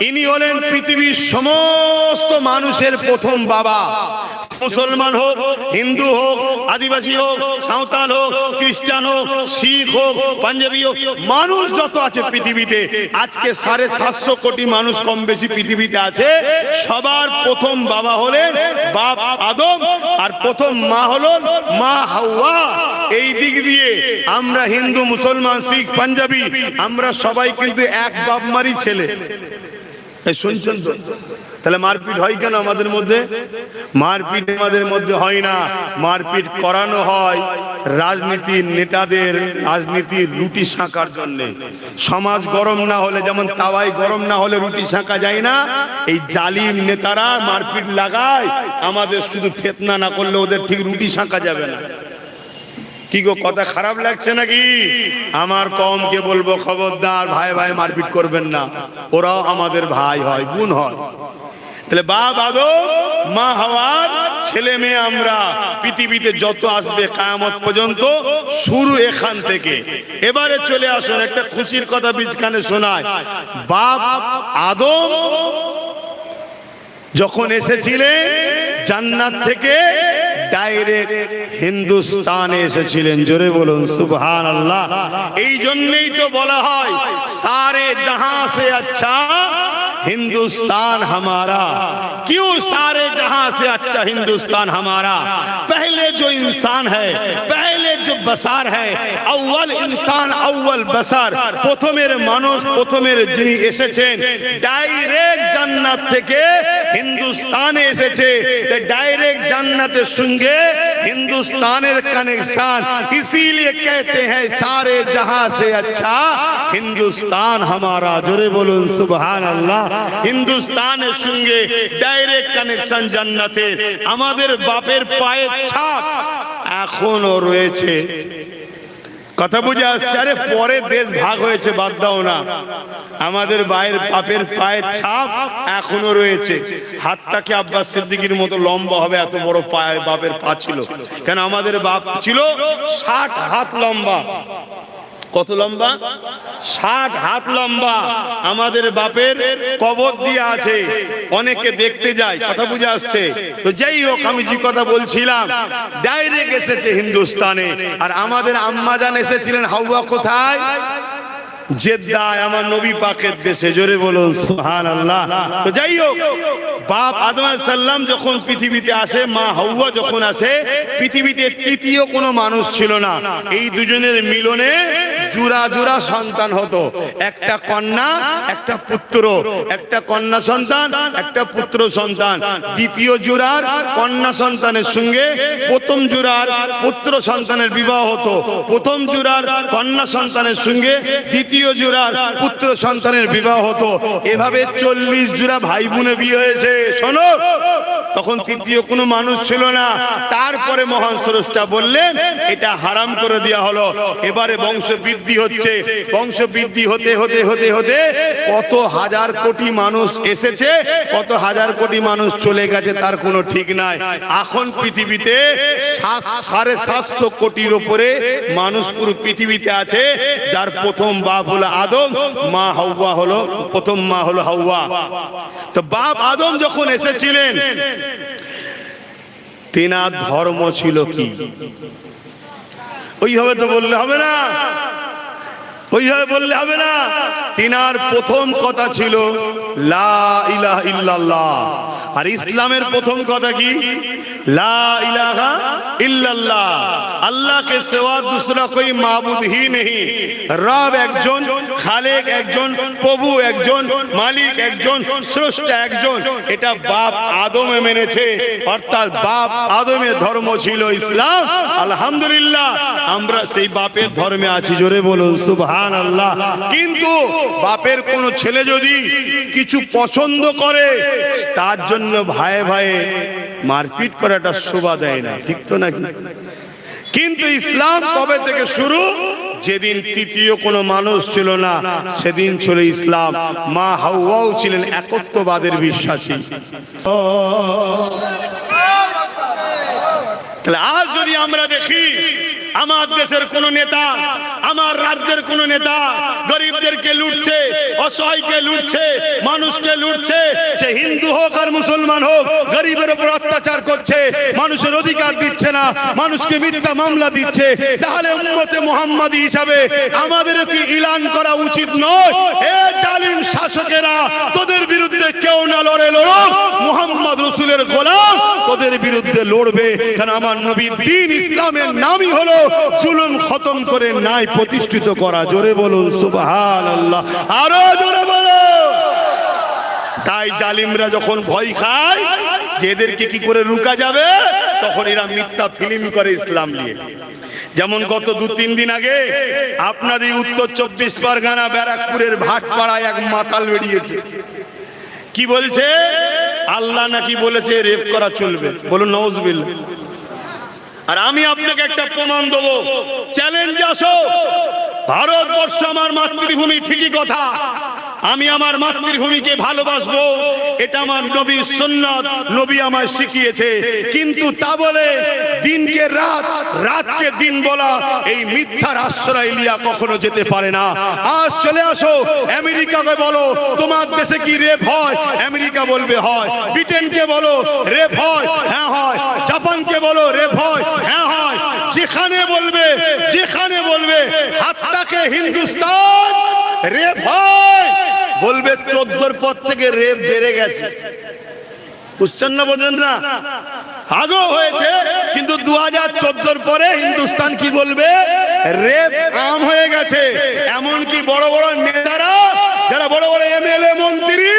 ইনি হলেন পৃথিবীর সমস্ত মানুষের প্রথম বাবা। মুসলমান হোক, হিন্দু হোক, আদিবাসী হোক, সাঁওতাল হোক, খ্রিস্টান হোক, শিখ হোক, পাঞ্জাবি হোক, মানুষ যত আছে পৃথিবীতে, আজকে 750 কোটি মানুষ কম বেশি পৃথিবীতে আছে, সবার প্রথম বাবা হলেন বাপ আদম, আর প্রথম মা হলেন মা হাওয়া। এই দিক দিয়ে আমরা হিন্দু, মুসলমান, শিখ, পাঞ্জাবি, আমরা সবাই কিন্তু এক বাপ মারি ছেলে। শুনছেন তো? তাহলে মারপিট হয় কেন আমাদের মধ্যে? মারপিট আমাদের মধ্যে হয় না, মারপিট করানো হয় রাজনীতির নেতাদের, রাজনীতির রুটি শাঁকার জন্য। সমাজ গরম না হলে, যেমন তাওয়ায় গরম না হলে রুটি শাঁকা যায় না, এই জালিম নেতারা মারপিট লাগায় আমাদের। শুধু ফেতনা না করলে ওদের ঠিক রুটি শাঁকা যাবে না। কি গো, কথা খারাপ লাগছে নাকি? আমার কমকে বলবো, খবরদার ভাই ভাই মারপিট করবেন না, ওরাও আমাদের ভাই হয়, বোন হয়। তাহলে বাপ আদম, মা হাওয়ার ছেলে মেয়ে আমরা। পৃথিবীতে যত আসবে কিয়ামত পর্যন্ত, শুরু এখান থেকে। এবারে চলে আসুন, একটা খুশির কথা বীজখানে শোনায়। বাপ আদম যখন এসেছিলেন জান্নাত থেকে, ডাইরেক্ট হিন্দুস্তানে এসেছিলেন। জোরে বলুন সুবহানাল্লাহ। এই জন্যই তো বলা হয় সারে জাহাं से अच्छा हिंदुस्तान हमारा। क्यों सारे जहां से अच्छा हिंदुस्तान हमारा? पहले जो इंसान है, पहले जो बसार है, अव्वल इंसान अव्वल बसार, প্রথমের মানুষ, প্রথমের যিনি এসেছেন, ডাইরেক্ট জান্নাত থেকে হিন্দুস্তানে এসেছে। ডাইরেক্ট জান্নাতের সঙ্গে হিন্দুস্তানের কানেকশন, इसीलिए कहते हैं सारे जहां से अच्छा हिंदुस्तान हमारा। জোরে বলুন সুবহানাল্লাহ। হিন্দুস্তানের সঙ্গে ডাইরেক্ট কানেকশন জান্নাতের। আমাদের বাপের পায়ের ছাপ এখনো রয়েছে। কথা বুঝে আসছে? আরে পরে দেশ ভাগ হয়েছে, বাদ দাও না, আমাদের বাপের পায়ের ছাপ এখনো রয়েছে। হাতটাকে আব্বাস সিদ্দিকীর মতো লম্বা হবে, এত বড় পায়ে বাপের পা ছিল। কেন? আমাদের বাপ ছিল 60 হাত লম্বা। কত লম্বা? 60 হাত লম্বা। আমাদের বাপের কবর দিয়ে আছে, অনেকে দেখতে যায়। কথা বুঝে আসছে? তো যাই হোক, আমি যে কথা বলছিলাম, ডাইরেক্ট এসেছে হিন্দুস্তানে। আর আমাদের আম্মাজান এসেছিলেন হাওয়া কোথায়? জেদ্দায়, আমার নবী পাকের দেশে। জোরে বলুন সুবহানাল্লাহ। তো যাই হোক, বাপ আদম আলাইহিস সালাম যখন পৃথিবীতে আসে, মা হাওয়া যখন আসে, পৃথিবীতে তৃতীয় কোনো মানুষ ছিল না। এই দুজনের মিলনে জোড়া জোড়া সন্তান হতো, একটা কন্যা একটা পুত্র, একটা কন্যা সন্তান একটা পুত্র সন্তান। দ্বিতীয় জোড়ার কন্যা সন্তানের সঙ্গে প্রথম জোড়ার পুত্র সন্তানের বিবাহ হতো, প্রথম জোড়ার কন্যা সন্তানের সঙ্গে দ্বিতীয় জোড়ার পুত্র সন্তানের বিবাহ হতো। এভাবে 40 জোড়া ভাই বোনে বিয়ে হয়েছে। শোনো, তখন তৃতীয় কোনো মানুষ ছিল না। তারপরে মহান স্রষ্টা বললেন এটা হারাম করে দেওয়া হলো। এবারে বংশ বৃদ্ধি হচ্ছে, বংশ বৃদ্ধি হতে হতে হতে হতে কত হাজার কোটি মানুষ এসেছে, কত হাজার কোটি মানুষ চলে গেছে, তার কোনো ঠিক নাই। এখন পৃথিবীতে 750 কোটির উপরে মানুষ পুরো পৃথিবীতে আছে, যার প্রথম বাপ হলো আদম, মা হাওয়া হলো প্রথম মা হলো হাওয়া। তো বাপ আদম যখন এসেছিলেন, তেনার ধর্ম ছিল কি? ওইভাবে তো বললে হবে না, ওইভাবে বললে হবে না। তিনার প্রথম কথা ছিল লা ইলাহা ইল্লাল্লাহ। আর ইসলামের প্রথম কথা কি? লা ইলাহা ইল্লাল্লাহ, अल्लाह के सिवा दूसरा कोई माबूद ही नहीं। रब একজন, খালেক একজন, প্রভু একজন, মালিক একজন, স্রষ্টা একজন। এটা বাপ আদমে মেনেছে, অর্থাৎ বাপ আদমের ধর্ম ছিল ইসলাম। আলহামদুলিল্লাহ আমরা সেই বাপের ধর্মে আছি, জোরে বলুন সুবহানাল্লাহ। কিন্তু বাপের কোন ছেলে যদি কিছু পছন্দ করে তার জন্য ভাইয়ে ভাইয়ে মারপিট করাটা শোভা দেয় না, ঠিক তো নাকি? কিন্তু ইসলাম কবে থেকে শুরু? যেদিন তৃতীয় কোনো মানুষ ছিল না সেদিন ছিল ইসলাম। মা হাওয়াও ছিলেন একত্ববাদের বিশ্বাসী। তাহলে আজ যদি আমরা দেখি আমার দেশের কোন নেতা, আমার রাজ্যের কোন নেতা গরিবদেরকে লুটছে, অসহায়কে লুটছে, মানুষকে লুটছে, সে হিন্দু হোক আর মুসলমান হোক, গরিবের উপর অত্যাচার করছে, মানুষের অধিকার দিচ্ছে না, মানুষকে মিথ্যা মামলা দিচ্ছে, তাহলে উম্মতে মুহাম্মাদী হিসাবে আমাদের কি ইলান করা উচিত নয়? হে জালিম শাসকেরা, তোদের বিরুদ্ধে কেউ না লড়ে লড়ুক, মুহাম্মদ রাসূলের গোলাম তোদের বিরুদ্ধে লড়বে। কারণ আমার নবীর দ্বীন ইসলামের নামই হলো জুলুম খতম করে ন্যায় প্রতিষ্ঠিত করা। জোরে বলুন সুবহানাল্লাহ, আরো জোরে বলুন। তাই জালিমরা যখন ভয় খায় যে এদেরকে কি করে রুকা যাবে, তখন এরা মিথ্যা ফিল্ম করে ইসলাম নিয়ে। যেমন গত 2-3 দিন আগে আপনাদের উত্তর 24 পরগনা ব্যারাকপুরের ভাটপাড়ায় এক মাতাল বেরিয়েছে। কি বলছে? আল্লাহ নাকি বলেছে রেপ করা চলবে। বলুন নাউজুবিল্লাহ। আর আমি আপনাকে একটা প্রমাণ দেবো, চ্যালেঞ্জ আসো। ভারতবর্ষ আমার মাতৃভূমি, ঠিকই কথা, আমি আমার মাতৃভূমিকে ভালোবাসবো, এটা আমার নবীর সুন্নাত, নবী আমায় শিখিয়েছে। কিন্তু তা বলে দিনকে রাত, রাতকে দিন বলা, এই মিথ্যার আশ্রয় লিয়া কখনো যেতে পারে না। আজ চলে আসো, আমেরিকাকে বলো তোমার দেশে কি রেপ হয়, আমেরিকা বলবে হয়। ব্রিটেনকে বলো রেপ হয়, হ্যাঁ হয়। জাপানকে বলো রেপ হয়, হ্যাঁ হয়। যেখানে বলবে, যেখানে বলবে হাত্তাকে হিন্দুস্তান রেপ হয়, বলবে 14 পর থেকে রেপ বেড়ে গেছে। বুঝছেন না? বোঝেন না? আগেও হয়েছে, কিন্তু 2014 পরে হিন্দুস্তান কি বলবে? রেপ আম হয়ে গেছে। এমনকি বড় বড় নেতারা, যারা বড় বড় এমএলএ মন্ত্রী,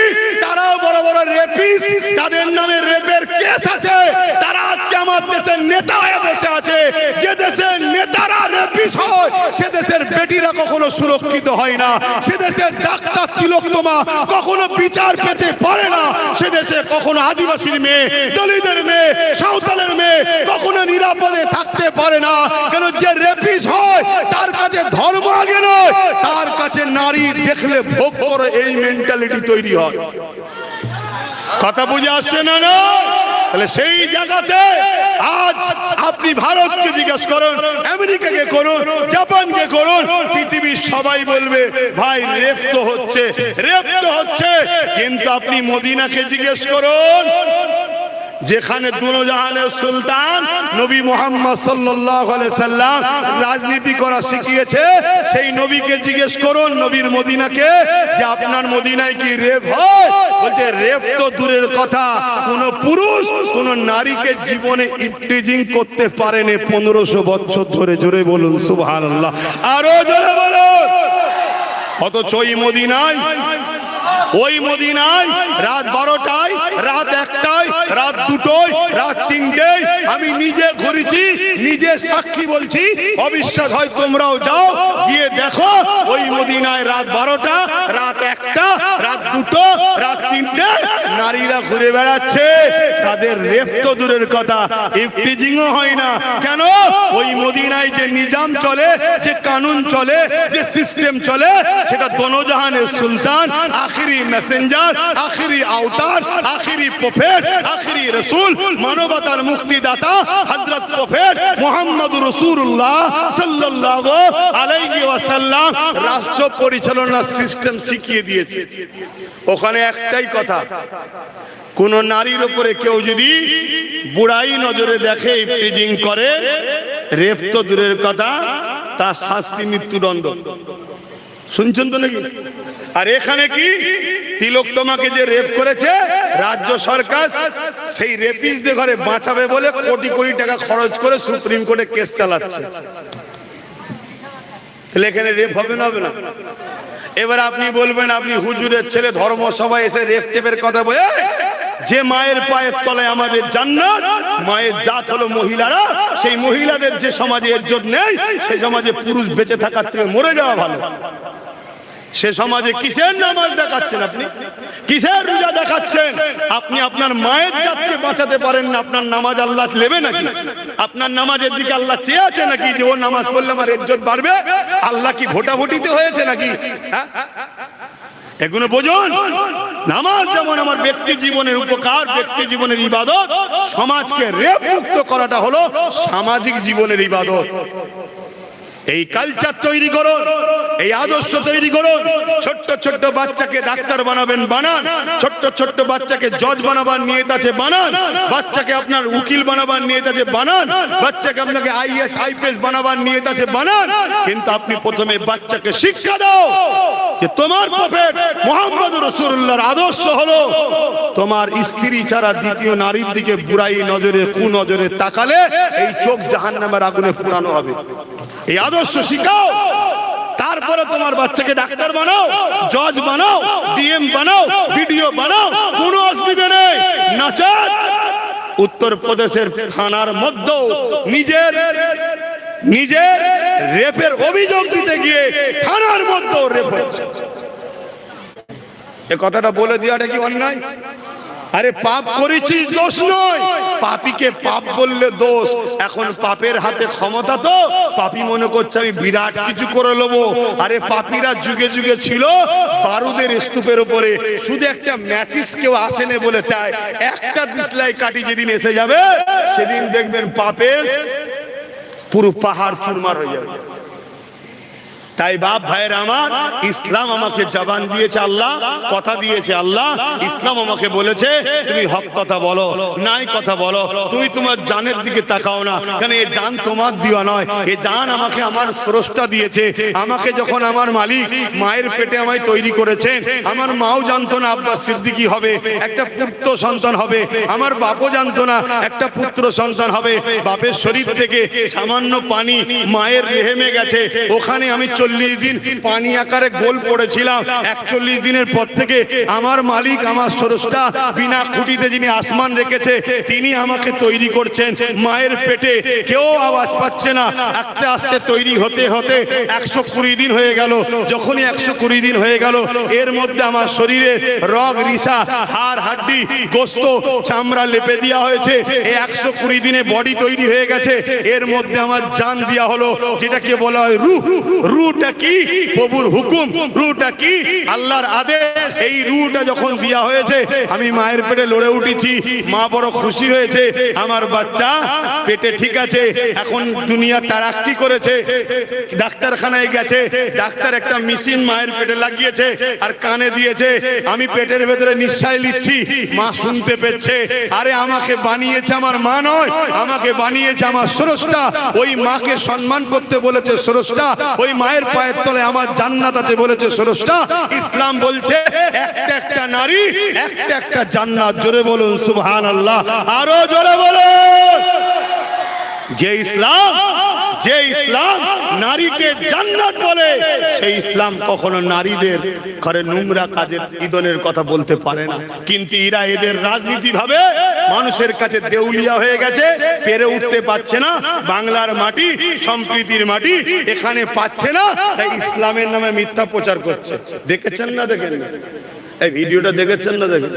তারাও বড় বড় রেপিস্ট, তাদের নামে রেপের কেস আছে। তারা আজকে আমার দেশের নেতা হয়ে বসে আছে। যে দেশের নেতারা রেপিস্ট হয়, সে দেশের বেটিরা কখনো সুরক্ষিত হয় না। সে দেশের ডাক্তার তিলোত্তমা কখনো বিচার পেতে পারে না। সে দেশে কখনো আদিবাসীর মেয়ে, দলিতের মেয়ে, সাঁওতালের মেয়ে কখনো নিরাপদে থাকতে পারে না। কেন? যে রেপিস্ট হয় তার কাছে ধর্ম আগে নয়, তার কাছে নারী দেখলে ভোগ করে, এই মেন্টালিটি তৈরি হয়। কথা বুঝে আসছে না? না? তাহলে সেই জায়গাতে আজ আপনি ভারতকে জিজ্ঞেস করুন, আমেরিকাকে করুন, জাপানকে করুন, পৃথিবীর সবাই বলবে ভাই রেপ তো হচ্ছে, রেপ তো হচ্ছে। কিন্তু আপনি মদিনাকে জিজ্ঞেস করুন, যেখানে দুজাহানের সুলতান নবী মুহাম্মদ সাল্লাল্লাহু আলাইহি সাল্লাম রাজনীতি করা শিখিয়েছে, সেই নবীকে জিজ্ঞেস করুন, নবীর মদিনাকে, যে আপনার মদিনায় কি রেপ হয়? বলছে রেপ তো দূরের কথা, কোন পুরুষ কোন নারীকে জীবনে ইফটিজিং করতে পারেনি 1500 বছর ধরে। জোরে বলুন সুবহানাল্লাহ, আরো জোরে বলুন। অথচ ওই মদিনায়, ওই মদিনায় রাত 12টায়, রাত 1টায়, রাত 2টোয়, রাত 3টেয় আমি নিজে ঘুরেছি, নিজে সাক্ষী বলছি। অবিশ্বাস হয় তোমরাও যাও, গিয়ে দেখো ওই মদিনায় রাত 12টা, রাত 1টা, রাত 2টো, রাত 3টে নারীরা ঘুরে বেড়াচ্ছে। তাদের রেপ তো দূরের কথা, ইফটিজিংও হয় না। কেন? ওই মদিনায় যে নিজাম চলে, যে কানুন চলে, যে সিস্টেম চলে, সেটা দোনোজাহানের সুলতান, আখিরি মেসেঞ্জার, আখিরি আওতার, আখিরি প্রফেট, আখিরি রাসূল, মানবতার মুক্তিদাতা হযরত প্রফেট মুহাম্মদুর রাসূলুল্লাহ সাল্লাল্লাহু আলাইহি ওয়াসাল্লাম রাষ্ট্র পরিচালনার সিস্টেম শিখিয়ে দিয়েছে। ওখানে একটাই কথা, কোন নারীর উপরে কেউ যদি বুড়াই নজরে দেখে, ইফটিজিং করে, রেপ তো দূরের কথা, তার শাস্তি মৃত্যুদণ্ড। শুনছেন তো নাকি? আর এখানে কি তিলোত্তমাকে যে রেপ করেছে রাজ্য সরকার সেই রেপিস্টদের ঘরে বাঁচাবে বলে কোটি কোটি টাকা খরচ করে সুপ্রিম কোর্টে কেস চালাচ্ছে। তাহলে এখানে রেপ হবে না, হবে না? এবার আপনি বলবেন আপনি হুজুরের ছেলে, ধর্মসভায় এসে রেপ টেপের কথা বলে, যে মায়ের পায়ের তলায় আমাদের জান্নাত, মায়ের জাত হলো মহিলারা, সেই মহিলাদের যে সমাজে ইজ্জত নেই, সেই সমাজে পুরুষ বেঁচে থাকার থেকে মরে যাওয়া ভালো। সে সমাজে কিসের নামাজ দেখাচ্ছেন আপনি, কিসের রোজা দেখাচ্ছেন? আপনি আপনার মায়ের জাতকে বাঁচাতে পারেন না, আপনার নামাজ আল্লাহ নেবে নাকি? আপনার নামাজের দিকে আল্লাহ চেয়ে আছে নাকি যে ও নামাজ পড়লে আমার ইজ্জত বাড়বে? আল্লাহ কি ভোটাভুটিতে হয়েছে নাকি? এগুলো বোঝুন। নামাজ যেমন আমার ব্যক্তি জীবনের উপকার, ব্যক্তি জীবনের ইবাদত, সমাজকে রেপ মুক্ত করাটা হলো সামাজিক জীবনের ইবাদত। এই কালচার তৈরি করুন, এই আদর্শ তৈরি করুন। ছোট্ট ছোট্ট বাচ্চাকে ডাক্তার বানাবেন, বানান। ছোট্ট ছোট্ট বাচ্চাকে জজ বানাবার নিয়ত আছে, বানান। বাচ্চাকে আপনার উকিল বানাবার নিয়ত আছে, বানান। বাচ্চাকে আপনাকে আইএস আইপিএস বানাবার নিয়ত আছে, বানান। কিন্তু আপনি প্রথমে বাচ্চাকে শিক্ষা দাও যে তোমার প্রফেট মুহাম্মদ রাসূলুল্লাহর আদর্শ হলো তোমার স্ত্রী ছাড়া দ্বিতীয় নারীর দিকে বুড়াই নজরে, কুনজরে তাকালে এই চোখ জাহান্নামের আগুনে পোড়ানো হবে। এই আদর্শ শিখাও, তারপরে তোমার বাচ্চাকে ডাক্তার বানাও, জজ বানাও, ডিএম বানাও, ভিডিও বানাও, কোনো অসুবিধা নেই। নাচাত উত্তরপ্রদেশের থানার মধ্যে নিজের রেপের অভিযোগ দিতে গিয়ে থানার মধ্যে রেপ হচ্ছে। এ কথাটা বলে দেওয়াটা কি অন্যায়? আরে পাপ করেছিস দোষ নয়, পাপীকে পাপ বললে দোষ। এখন পাপের হাতে ক্ষমতা, তো পাপী মনে করছে আমি বিরাট কিছু করে নেবো। আরে পাপীরা যুগে যুগে ছিল বারুদের স্তূপের উপরে, শুধু একটা ম্যাচিস কেউ আসেনে বলে তাই একটা দিসলাই কাটি যেদিন এসে যাবে সেদিন দেখবেন পাপের পুরো পাহাড় চুরমার হয়ে যাবে। তাই বাপ ভাইয়ের আমার, ইসলাম আমাকে জবান দিয়েছে আল্লাহ, কথা দিয়েছে আল্লাহ। ইসলাম আমাকে বলেছে তুমি হক কথা বলো, নাই কথা বলো। তুমি তোমার জানের দিকে তাকাও না, কারণ এই জান তোমার দেওয়া নয়, এই জান আমাকে আমার স্রষ্টা দিয়েছে। আমাকে যখন আমার মালিক মায়ের পেটে আমায় তৈরি করেছেন, আমার মাও জানতো না আব্বাস সিদ্দিকী হবে, একটা পুত্র সন্তান হবে। আমার বাপও জানতো না একটা পুত্র সন্তান হবে। বাপের শরীর থেকে সামান্য পানি মায়ের রেহেমে গেছে, ওখানে আমি 40 দিন পানি আকারে গোল পড়েছিলাম। 41 দিনের পর থেকে আমার মালিক, আমার স্রষ্টা, বিনা খুঁটিতে যিনি আসমান রেখেছে তিনি আমাকে তৈরি করছেন মায়ের পেটে। কেউ আওয়াজ পাচ্ছে না। আস্তে আস্তে তৈরি হতে হতে 120 দিন হয়ে গেল। যখনই 120 দিন হয়ে গেল, এর মধ্যে আমার শরীরে রগ রিসা, হাড় হাড্ডি, গোস্ত, চামড়া লেপে দেওয়া হয়েছে। এই 120 দিনে বডি তৈরি হয়ে গেছে। এর মধ্যে আমার জান দেওয়া হলো, যেটাকে বলা হয় রূহ। রূহটা কি? প্রভুর হুকুম। রূহটা কি? আল্লাহর আদেশ। এই রূহটা যখন দেওয়া হয়েছে, আমি মায়ের পেটে লড়ে উঠেছি। মা বড় খুশি হয়েছে, আমার বাচ্চা পেটে ঠিক আছে। এখন দুনিয়া তারাক্কি করেছে, ডাক্তারখানায় গেছে, ডাক্তার একটা মেশিন মায়ের পেটে লাগিয়েছে আর কানে দিয়েছে। আমি পেটের ভেতরে নিঃশ্বাস নিচ্ছি, মা শুনতে পেয়েছে। আরে আমাকে বানিয়েছে আমার মা নয়, আমাকে বানিয়েছে আমার স্রষ্টা। ওই মাকে সম্মান করতে বলেছে স্রষ্টা, ওই মায়ের পায়ের তলে আমার জান্নাত আছে বলেছে স্রষ্টা। ইসলাম বলছে একটা একটা নারী, একটা একটা জান্নাত। জোরে বলুন সুবহানাল্লাহ, আরো জোরে বলুন। যে ইসলাম নারীকে জান্নাত বলে, সেই ইসলাম কখনো নারীদের ঘরে নোংরা কাজের ইদনের কথা বলতে পারে না। কিন্তু এরা এদের রাজনীতি ভাবে মানুষের কাছে দেউলিয়া হয়ে গেছে, পেরে উঠতে পারছে না। বাংলার মাটি, সম্প্রীতির মাটি এখানে পাচ্ছে না, তাই ইসলামের নামে মিথ্যা প্রচার করছে। দেখেছেন না? দেখেন না? এই ভিডিওটা দেখেছেন না? দেখেন।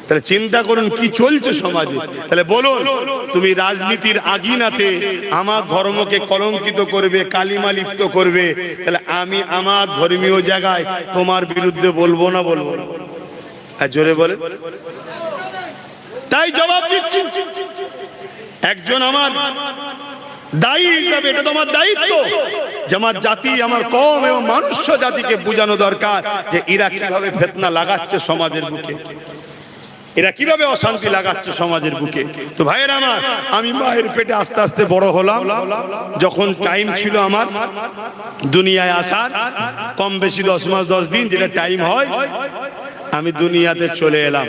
তাহলে চিন্তা করুন কি চলছে সমাজে। তাহলে বলুন, তুমি রাজনীতির আগিনাতে আমার ধর্মকে কলঙ্কিত করবে, কালিমা লিপ্ত করবে, তাহলে আমি আমার ধর্মীয় জায়গায় তোমার বিরুদ্ধে বলবো না? বলবো না? জোরে বলে। তাই জবাব দিচ্ছি, একজন আমার দায়ী হিসাবে এটা তোমার দায়িত্ব যে আমার জাতি, আমার কওম এবং মনুষ্য জাতিকে বোঝানো দরকার যে এরা কিভাবে ফিতনা লাগাচ্ছে সমাজের বুকে। এরা কিভাবে অশান্তি লাগাচ্ছে সমাজের বুকে। তো ভাইয়ের আমার, আমি মায়ের পেটে আস্তে আস্তে বড় হলাম। যখন টাইম ছিল আমার দুনিয়ায় আসার, কম বেশি 10 মাস 10 দিন যেটা টাইম হয়, আমি দুনিয়াতে চলে এলাম।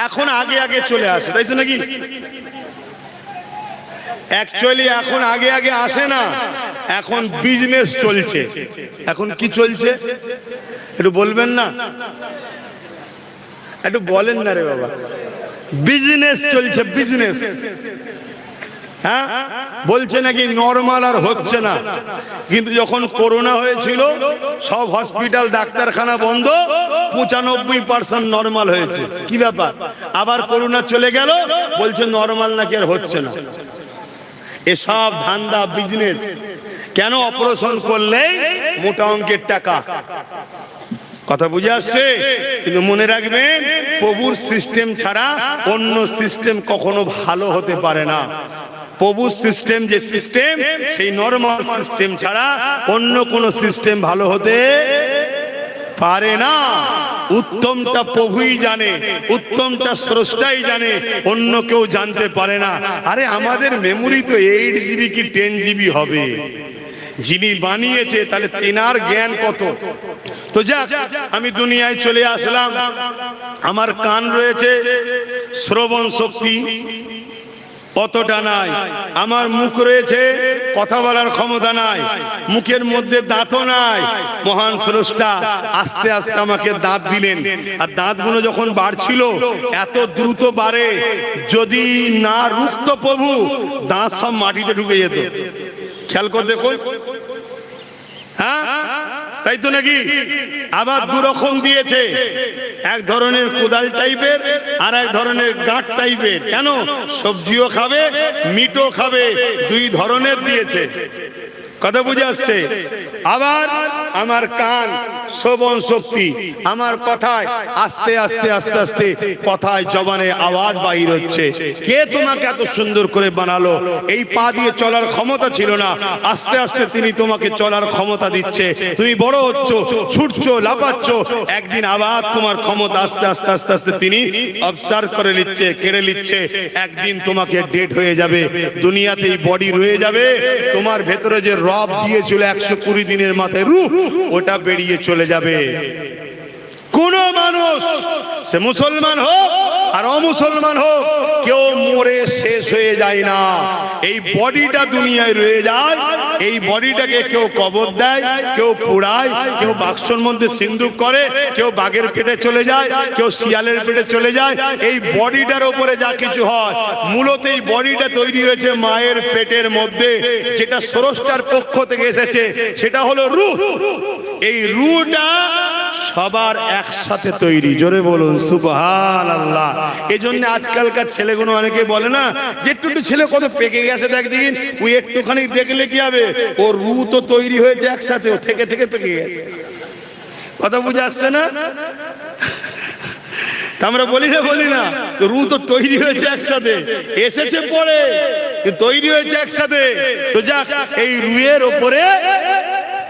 এখন আগে আগে চলে আসে, তাই তো নাকি? অ্যাকচুয়ালি এখন আগে আগে আসে না, এখন বিজনেস চলছে। এখন কি চলছে একটু বলবেন না? একটু বলেন না রে বাবা। বিজনেস চলছে, বিজনেস। হ্যাঁ, বলছে নাকি নরমাল আর হচ্ছে না। কিন্তু যখন করোনা হয়েছিল সব হসপিটাল ডাক্তারখানা বন্ধ, 95% নরমাল হয়েছে। কি ব্যাপার? আবার করোনা চলে গেল, বলছে নরমাল নাকি আর হচ্ছে না। এসব ধান্দা, বিজনেস। কেন? অপারেশন করলে মোটা অঙ্কের টাকা। কথা বুঝে আসছে? কিন্তু মনে রাখবেন, প্রভুর সিস্টেম ছাড়া অন্য সিস্টেম কখনো ভালো হতে পারে না। প্রভুর সিস্টেম যে সিস্টেম, সেই নরমাল সিস্টেম ছাড়া অন্য কোন সিস্টেম ভালো হতে পারে না। উত্তমটা প্রভুই জানে, উত্তমটা স্রষ্টাই জানে, অন্য কেউ জানতে পারে না। আরে আমাদের মেমোরি তো 8 GB কি 10 GB হবে। যিনি বানিয়েছে তাহলে তেনার জ্ঞান কত। তো যাক, আমি দুনিয়ায় চলে আসলাম। আমার কান রয়েছে, শ্রবণ শক্তি অতটা নাই। আমার মুখ রয়েছে, কথা বলার ক্ষমতা নাই। মুখের মধ্যে দাঁতও নাই। মহান স্রষ্টা আস্তে আস্তে আমাকে দাঁত দিলেন। আর দাঁতগুলো যখন বাড়ছিল, এত দ্রুত বাড়ে, যদি না রুখত প্রভু, দাঁত সব মাটিতে ঢুকে যেত। খেয়াল করে দেখুন। হ্যাঁ, তাই তো নাকি? আবার দুরকম দিয়েছে, এক ধরনের কোদাল টাইপের, আর এক ধরনের গাঁট টাইপের। কেন? সবজিও খাবে, মিটও খাবে, দুই ধরনের দিয়েছে। কথা বুঝে আসছে? আবার আমার কান, শ্রবণ শক্তি, আমার কথায় আস্তে আস্তে আস্তে আস্তে কথায় জবানে আওয়াজ বাহির হচ্ছে। কে তোমাকে এত সুন্দর করে বানালো? এই পা দিয়ে চলার ক্ষমতা ছিল না, আস্তে আস্তে তিনি তোমাকে চলার ক্ষমতা দিচ্ছে। তুমি বড় হচ্ছ, ছুটছো, লাফাচ্ছ, একদিন আবার তোমার ক্ষমতা আস্তে আস্তে আস্তে আস্তে তিনি অবজার্ভ করে নিচ্ছে, কেড়ে নিচ্ছে। একদিন তোমাকে ডেড হয়ে যাবে, দুনিয়াতেই বডি রয়ে যাবে। তোমার ভেতরে যে রব দিয়েছিল 120 দিনের মাথায় রূহ, ওটা বেরিয়ে চলে যাবে। কোন মানুষ, সে মুসলমান হোক আর অমুসলমান হোক, কেউ মরে শেষ হয়ে যায় না। এই বডিটা দুনিয়ায় রয়ে যায়। এই বডিটাকে কেউ কবর দেয়, কেউ পোড়ায়, কেউ বাক্সর মধ্যে সিন্দুক করে, কেউ বাঘের পেটে চলে যায়, কেউ শিয়ালের পেটে চলে যায়। এই বডিটার উপরে যা কিছু হয়, মূলত এই বডিটা তৈরি হয়েছে মায়ের পেটের মধ্যে, যেটা স্রষ্টার পক্ষ থেকে এসেছে, সেটা হলো রূহ। এই রূহটা সবার একসাথে তৈরি। জোরে বলুন সুবহানাল্লাহ। এজন্য আজকালকার ছেলেগুলো অনেকে বলে না যে একটু ছেলে কত পেকে গেছে, দেখ দিন ওই একটুখানি দেখলে কি হবে, ও রূহ তো তৈরি হয়েছে একসাথে, ও থেকে থেকে পেকে গেছে। কথা বুঝে আসছে না? আমরা বলি না, রূহ তো তৈরি হয়েছে একসাথে, এসেছে পরে, তৈরি হয়েছে একসাথে। তো যাক, এই রূহের উপরে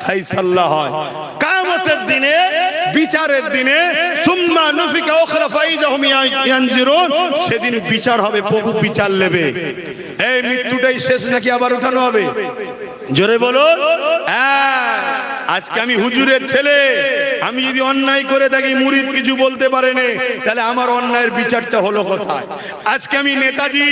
ফায়সালা হয় কিয়ামতের দিনে, বিচারের দিনে। সুম্মা নুফিকা উখরা ফাইদাহুম ইয়ানজিরুন, সেদিন বিচার হবে, প্রভু বিচার নেবে। এই মৃত্যুটাই শেষ নাকি আবার উঠানো হবে? জোরে বলুন। আজকে আমি হুজুরের ছেলে, আমি যদি অন্যায় করে থাকি, মুরিদ কিছু বলতে পারেনি, তাহলে আমার অন্যায়ের বিচারটা হলো কোথায়? আজকে আমি নেতাজি,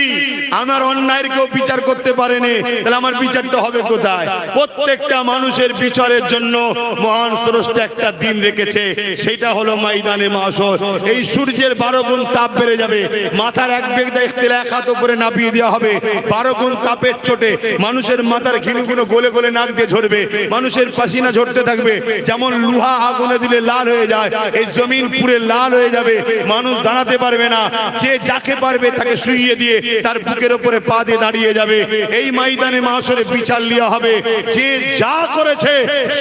আমার অন্যায়ের কেউ বিচার করতে পারেনি, তাহলে আমার বিচারটা হবে কোথায়? প্রত্যেকটা মানুষের বিচারের জন্য মহান স্রষ্টা একটা দিন রেখেছে, সেটা হলো ময়দানে মাশর। এই সূর্যের 12 গুণ তাপ বেড়ে যাবে, মাথার এক বেগদা ইখতিলা এক হাত উপরে নাপিয়ে দেওয়া হবে। 12 গুণ তাপের চোটে মানুষের মাথার ঘিলুগুলো গলে গলে নাক দিয়ে ঝরবে, মানুষের পাসিনা ঝরতে থাকবে। যেমন লোহা আগুনে দিলে লাল হয়ে যায়, এই জমিন পুরে লাল হয়ে যাবে, মানুষ দাঁড়াতে পারবে না। যে যাকে পারবে তাকে শুইয়ে দিয়ে তার বুকের উপরে পা দিয়ে দাঁড়িয়ে যাবে। এই ময়দানে মাশরে বিচার লিয়া হবে, যে যা করেছে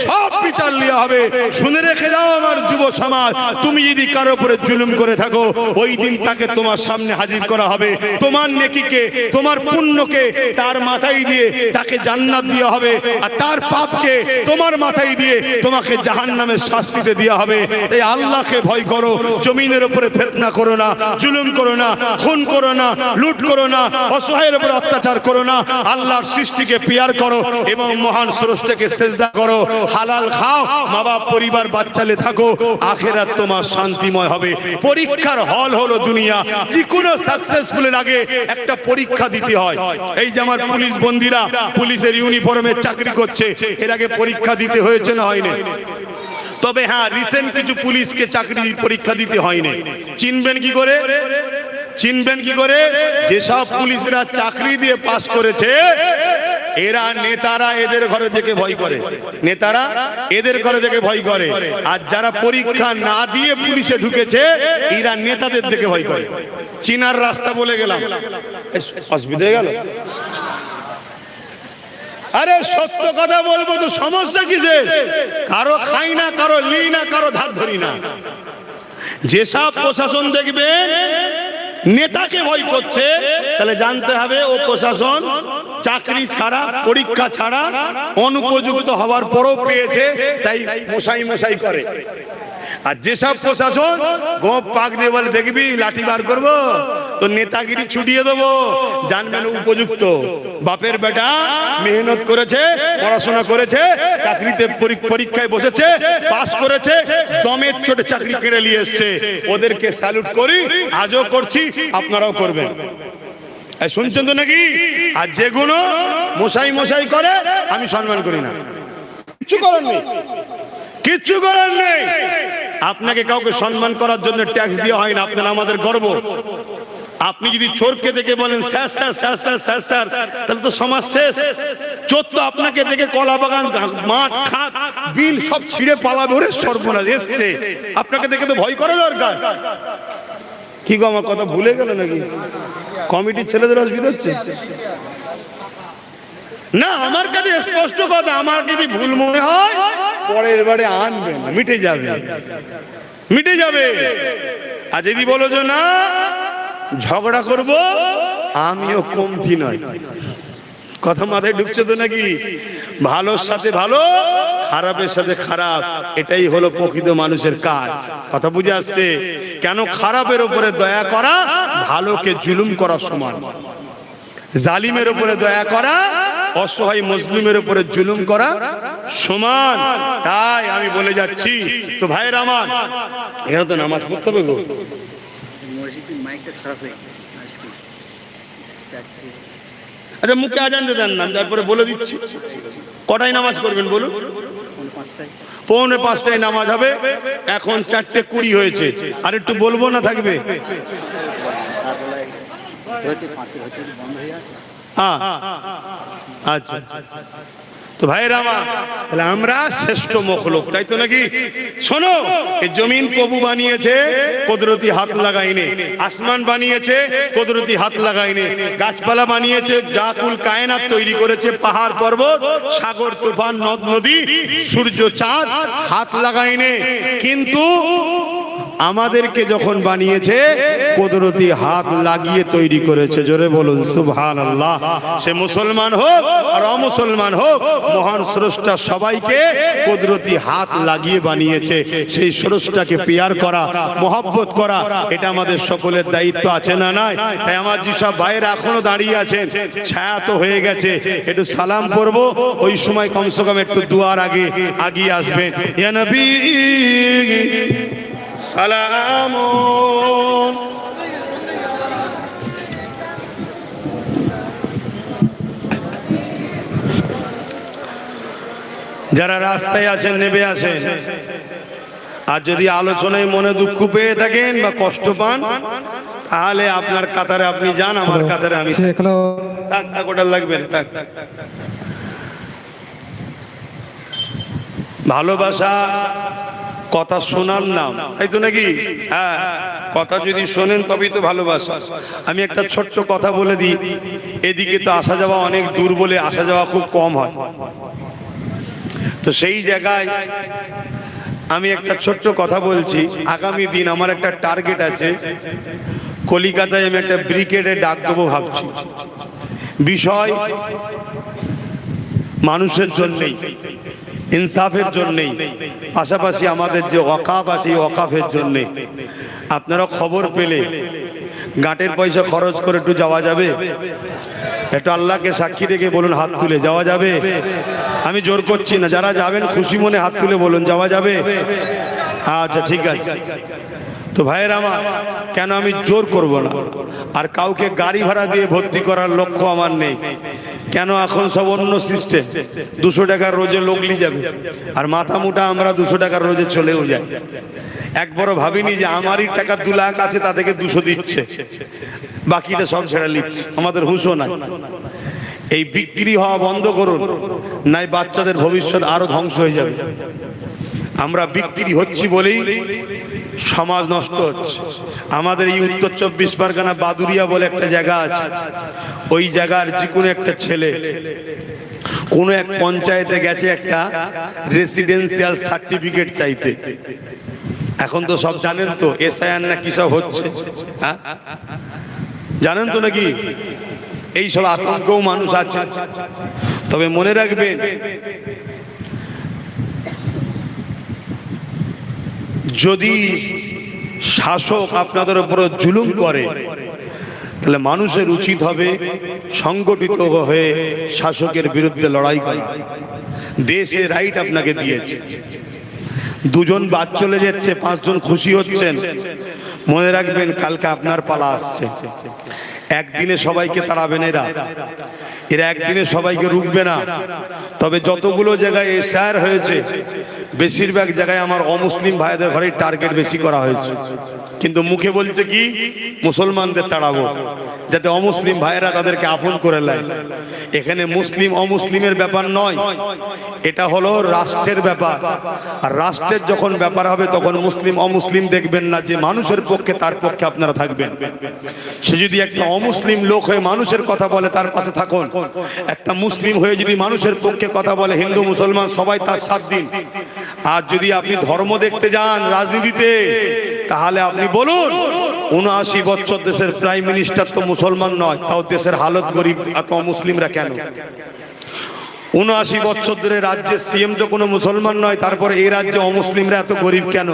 সব বিচার লিয়া হবে। শুনে রেখে দাও আমার যুব সমাজ, তুমি যদি কারো উপরে জুলুম করে থাকো, ওই দিন তাকে তোমার সামনে হাজির করা হবে। তোমার নেকিকে, তোমার পুণ্যকে তার মাথায় দিয়ে তাকে জান্নাত দেওয়া হবে, আর তার পাপকে তোমার মাথায় দিয়ে তোমাকে জাহান্নামের শাস্তি হতে দেওয়া হবে। এই আল্লাহকে ভয় করো, জমিনের উপরে ফিতনা করো না, জুলুম করো না, খুন করো না, লুট করো না, অসহায়ের উপরে অত্যাচার করো না, আল্লাহর সৃষ্টিকে পিয়ার করো এবং মহান স্রষ্টাকে সিজদা করো, হালাল খাও, মা বাপ পরিবার বাচ্চালে থাকো, আখিরাত তোমার শান্তিময় হবে। পরীক্ষার হল হলো দুনিয়া। যে কোনো সাকসেসফুলের আগে একটা পরীক্ষা দিতে হয়। এই যে আমার পুলিশ বন্দীরা পুলিশের ইউনিফর্মে চাকরি করছে, এর আগে পরীক্ষা দিতে হয়েছে না হয়নি? তবে হ্যাঁ, রিসেন্ট কিছু পুলিশকে চাকরি পরীক্ষা দিতে হয়নি। চিনবেন কি করে? চিনবেন কি করে? যেসব পুলিশরা চাকরি দিয়ে পাস করেছে, এরা নেতারা এদের ঘরে থেকে ভয় করে, নেতারা এদের ঘরে থেকে ভয় করে। আর যারা পরীক্ষা না দিয়ে পুলিশে ঢুকেছে, এরা নেতাদের থেকে ভয় করে। চিনার রাস্তা বলে গেলাম, অসুবিধা হয়ে গেল? আরে সত্য কথা বলবো তো সমস্যা কিসের? কারো খাই না, কারো লি না, কারো ধার ধরি না। যেসব প্রশাসন দেখবেন নেতাকে ভয় করছে, তাহলে জানতে হবে ও প্রশাসন চাকরি ছাড়া, পরীক্ষা ছাড়া অনুপযুক্ত হওয়ার পরও পেয়েছে, তাই মশাই মশাই করে। আর যেসব প্রশাসন গোপ পাক দিয়ে বলে দেখবি লাঠি বার করবো, তো নেতাগিরি ছুটিয়ে দেবো, জানবেন উপযুক্ত। বাপের বেটা মেহনত করেছে, পড়াশোনা করেছে, চাকরিতে পরীক্ষায় বসেছে, পাস করেছে, দমের চোটে চাকরি কেড়ে নিয়ে এসছে। ওদেরকে স্যালুট করি, আজও করছি, আপনারাও করবেন। শুনছেন তো নাকি? আর যেগুলো মশাই মশাই করে আমি সম্মান করি না, কিচ্ছু করার নেই, কিচ্ছু করার নেই। আপনাকে কাউকে সম্মান করার জন্য ট্যাক্স দেওয়া হয় না, আপনারা আমাদের গর্ব। আপনি যদি চোরকে দেখে বলেন sir sir sir sir sir sir, তাহলে তো সমাজ শেষ। চোর তো আপনাকে দেখে কলা বাগান, মাঠ, খাত, বিল সব ছিঁড়ে পালাবে, ওরে সর্বনাশ এসছে। আপনাকে দেখে তো ভয় করা দরকার। কি গো, আমার কথা ভুলে গেল নাকি? কমিটির ছেলেদের অসুবিধা হচ্ছে না? আমার কাছে স্পষ্ট কথা, আমার যদি ভুল মনে হয় পরের বারে আনবেন, মিটে যাবে, মিটে যাবে। আর যদি বলো যে না ঝগড়া করব, আমিও কমতি নয়। কথা মাথায় ঢুকছে তো নাকি? ভালোর সাথে ভালো, খারাপের সাথে খারাপ, এটাই হলো প্রকৃত মানুষের কাজ। কথা বুঝে আসছে? কেন খারাপের উপরে দয়া করা ভালোকে জুলুম করা সমান। জালিমের উপরে দয়া করা অসহায় মুসলিমের উপরে জুলুম করা সমান। তাই আমি বলে যাচ্ছি, তো ভাইরা আমার, এখানে তো নামাজ পড়তে হবে গো। আচ্ছা, মুখে আজান দেন না, তারপরে বলে দিচ্ছি কটায় নামাজ করবেন বলুন? 4:45 নামাজ হবে। এখন 4:20 হয়েছে, আর একটু বলবো না থাকবে? আচ্ছা, তো ভাইরা আমার, তাহলে আমরা শ্রেষ্ঠ মখলুক, তাই তো নাকি? শোনো, এই জমিন প্রভু বানিয়েছে, কুদরতি হাত লাগাইনি। আসমান বানিয়েছে, কুদরতি হাত লাগাইনি। গাছপালা বানিয়েছে, জাকুল কায়নাত তৈরি করেছে, পাহাড় পর্বত, সাগর, তুফান, নদ নদী, সূর্য, চাঁদ, হাত লাগাইনি। কিন্তু আমাদেরকে যখন বানিয়েছে, কুদরতি হাত লাগিয়ে তৈরি করেছে। জোরে বলুন সুবহানাল্লাহ। সে মুসলমান হোক আর অমুসলমান হোক, মহান স্রষ্টা সবাইকে কুদরতি হাত লাগিয়ে বানিয়েছে। সেই স্রষ্টাকে পিয়ার করা, মহব্বত করা, এটা আমাদের সকলের দায়িত্ব, আছে না নাই? তাই আমার যেসব ভাইয়েরা এখনো দাঁড়িয়ে আছেন, ছায়া তো হয়ে গেছে, একটু সালাম করব, ওই সময় কমসে কম একটু দুয়ার আগে আগিয়ে আসবেন। ইয়া নবী সালাম। যারা রাস্তায় আছেন নেমে আসেন। আর যদি আলোচনায় মনে দুঃখ পেয়ে থাকেন বা কষ্ট পান, তাহলে আপনার কাতারে আপনি যান, আমার কাতারে আমি। ওটা লাগবেন। ভালোবাসা কথা শোনার নাম, তাই তো নাকি? হ্যাঁ, কথা যদি শোনেন তবেই তো ভালোবাসা। আমি একটা ছোট্ট কথা বলে দিই, এদিকে তো আসা যাওয়া অনেক দূর বলে আসা যাওয়া খুব কম হয়। তো সেই জায়গায় আমি একটা ছোট্ট কথা বলছি। আগামী দিন আমার একটা টার্গেট আছে, কলিকাতায় আমি একটা ব্রিগেডে ডাক দেবো ভাবছি। বিষয় মানুষের জন্যই, ইনসাফের জন্যেই, পাশাপাশি আমাদের যে ওয়াকাফ আছে এই ওয়াকাফের জন্যে আপনারা খবর পেলে গাঁটের পয়সা খরচ করে একটু যাওয়া যাবে? একটু আল্লাহকে সাক্ষী রেখে বলুন, হাত তুলে যাওয়া যাবে? আমি জোর করছি না, যারা যাবেন খুশি মনে হাত তুলে বলুন যাওয়া যাবে। আচ্ছা ঠিক আছে। তো ভাইয়ের আমার, কেন আমি জোর করব না, আর কাউকে গাড়ি ভাড়া দিয়ে ভর্তি করার লক্ষ্য আমার নেই। কেন এখন সব অন্য সিস্টেম, 200 টাকার রোজে লোকলি যাবে, আর মাথা মুটা আমরা 200 টাকার রোজে চলেও যাই। একবারও ভাবিনি যে আমারই টাকা 2 লাখ আছে, তা থেকে 200 দিচ্ছে, বাকিটা সব ছেড়ে নিচ্ছে। আমাদের হুঁশও নাই। এই বিক্রি হওয়া বন্ধ করুন, নাই বাচ্চাদের ভবিষ্যৎ আরো ধ্বংস হয়ে যাবে। আমরা বিক্রি হচ্ছি বলেই সমাজ নষ্ট হচ্ছে। আমাদের এই উত্তর 24 পরগনা বাদুরিয়া বলে একটা জায়গা আছে, ওই জায়গার যে কোনো একটা ছেলে কোনো এক পঞ্চায়েতে গেছে একটা রেসিডেন্সিয়াল সার্টিফিকেট চাইতে। এখন তো সব জানেন তো, এসআইআর না কি সব হচ্ছে, হ্যাঁ জানেন তো নাকি? এই সব আতঙ্কও মানুষ আছে। তবে মনে রাখবেন, যদি শাসক আপনাদের উপর জুলুম করে, তাহলে মানুষের উচিত হবে সংগঠিত হয়ে শাসকের বিরুদ্ধে লড়াই করা। দেশে রাইট আপনাকে দিয়েছে, 2 জন বাদ চলে যাচ্ছে, 5 জন খুশি হচ্ছেন। মনে রাখবেন কালকে আপনার পালা আসছে। একদিনে সবাইকে তাড়াবেন এরা একদিনে সবাইকে রুখবে না। তবে যতগুলো জায়গায় এসআর হয়েছে, বেশিরভাগ জায়গায় আমার অমুসলিম ভাইদের ঘরে টার্গেট বেশি করা হয়েছে। কিন্তু মুখে বলছে কি, মুসলমানদের তাড়াবো, যাতে অমুসলিম ভাইরা তাদেরকে আপন করে নেয়। এখানে মুসলিম অমুসলিমের ব্যাপার নয়, এটা হলো রাষ্ট্রের ব্যাপার। আর রাষ্ট্রের যখন ব্যাপার হবে, তখন মুসলিম অমুসলিম দেখবেন না, যে মানুষের পক্ষে তার পক্ষে আপনারা থাকবেন। সে যদি একটা অমুসলিম লোক হয়ে মানুষের কথা বলে, তার পাশে থাকুন। একটা মুসলিম হয়ে যদি মানুষের পক্ষে কথা বলে, হিন্দু মুসলমান সবাই তার সাথ দিন। আর যদি আপনি ধর্ম দেখতে যান রাজনীতিতে, তাহলে আপনি বলুন 79 বছর দেশের প্রাইম মিনিস্টার তো মুসলমান নয়, তাও দেশের হালত গরিব, এত মুসলিমরা কেন? 79 বছর ধরে রাজ্যের সিএম তো কোনো মুসলমান নয়, তারপরে এই রাজ্যে অমুসলিমরা এত গরিব কেন?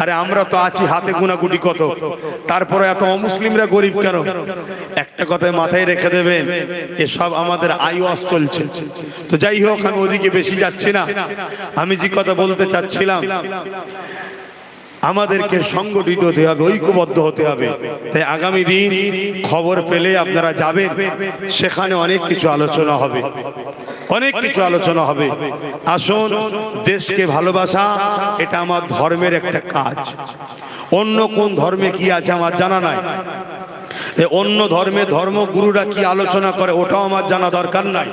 আরে আমরা তো আছি হাতে গোনা গুটি কত, তারপরে এত অমুসলিমরা গরিব কেন? একটা কথায় মাথায় রেখে দেবেন, এসব আমাদের আইওয়াস চলছে। তো যাই হোক, আমি ওদিকে বেশি যাচ্ছি না। আমি যে কথা বলতে চাচ্ছিলাম, আমাদেরকে সংগঠিত হতে হবে, ঐক্যবদ্ধ হতে হবে। তাই আগামী দিন খবর পেলে আপনারা যাবেন, সেখানে অনেক কিছু আলোচনা হবে, অনেক কিছু আলোচনা হবে। আসুন, দেশকে ভালোবাসা এটা আমার ধর্মের একটা কাজ। অন্য কোন ধর্মে কি আছে আমার জানা নাই, অন্য ধর্মে ধর্মগুরুরা কি আলোচনা করে ওটাও আমার জানা দরকার নাই।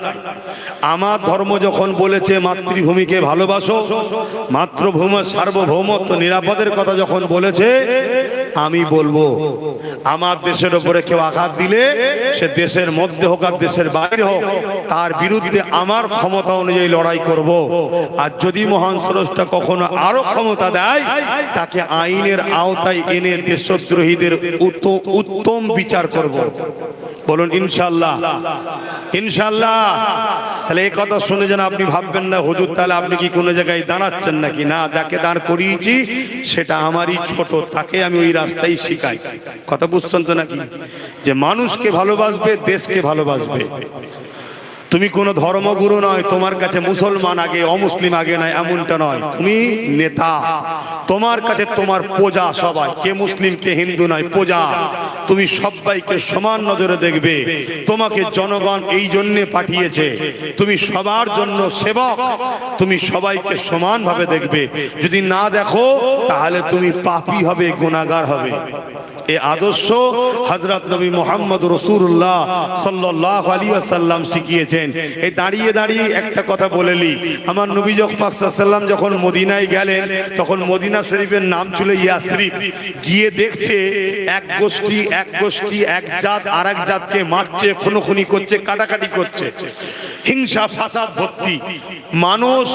আমার ধর্ম যখন বলেছে মাতৃভূমিকে ভালোবাসো, মাতৃভূমির সার্বভৌমত্ব নিরাপদের কথা যখন বলেছে, আমি বলবো আমার দেশের উপরে কেউ আঘাত দিলে, সে দেশের মধ্যে হোক আর দেশের বাইরে হোক, তার বিরুদ্ধে আমার ক্ষমতা অনুযায়ী লড়াই করব। আর যদি মহান স্রষ্টা কখনো আরো ক্ষমতা দেয়, তাকে আইনের আওতায় এনে দেশদ্রোহীদের উত্তম বিচার করব। বলুন ইনশাআল্লাহ, ইনশাআল্লাহ। তাহলে এই কথা শুনে যেন আপনি ভাববেন না হুজুর তাহলে আপনি কি কোনো জায়গায় দাঁড়াচ্ছেন নাকি। না, যাকে দাঁড় করিয়েছি সেটা আমারই ছোট, তাকে আমি ওই রাস্তায় শিখাই। কথা বুঝছেন তো নাকি, যে মানুষকে ভালোবাসবে, দেশকে ভালোবাসবে। তুমি কোনো ধর্মগুরু নয়, তোমার কাছে মুসলমান আগে অমুসলিম আগে নয়, এমনটা নয়। তুমি নেতা, তোমার কাছে তোমার প্রজা সবাই, কে মুসলিম কে হিন্দু নয়, প্রজা। তুমি সবাইকে সমান নজরে দেখবে। তোমাকে জনগণ এই জন্য পাঠিয়েছে, তুমি সবার জন্য সেবক, তুমি সবাইকে সমানভাবে দেখবে। যদি না দেখো, তাহলে তুমি পাপী হবে, গুনাহগার হবে। এই আদর্শ হযরত নবী মুহাম্মদ রাসূলুল্লাহ সাল্লাল্লাহু আলাইহি ওয়াসাল্লাম শিখিয়েছেন। এই দাঁড়িয়ে দাঁড়িয়ে একটা কথা বলেলি, আমার নবী পাক সাল্লাল্লাহু আলাইহি ওয়াসাল্লাম যখন মদিনায় গেলেন, তখন মদিনা শরীফের নাম ছিল ইয়াসরিব। গিয়ে দেখছে এক গোষ্ঠী এক জাত আরেক জাতকে মারছে, খুনোখুনি করছে, কাটাকাটি করছে, হিংসা ফাসাদ ভর্তি। মানুষ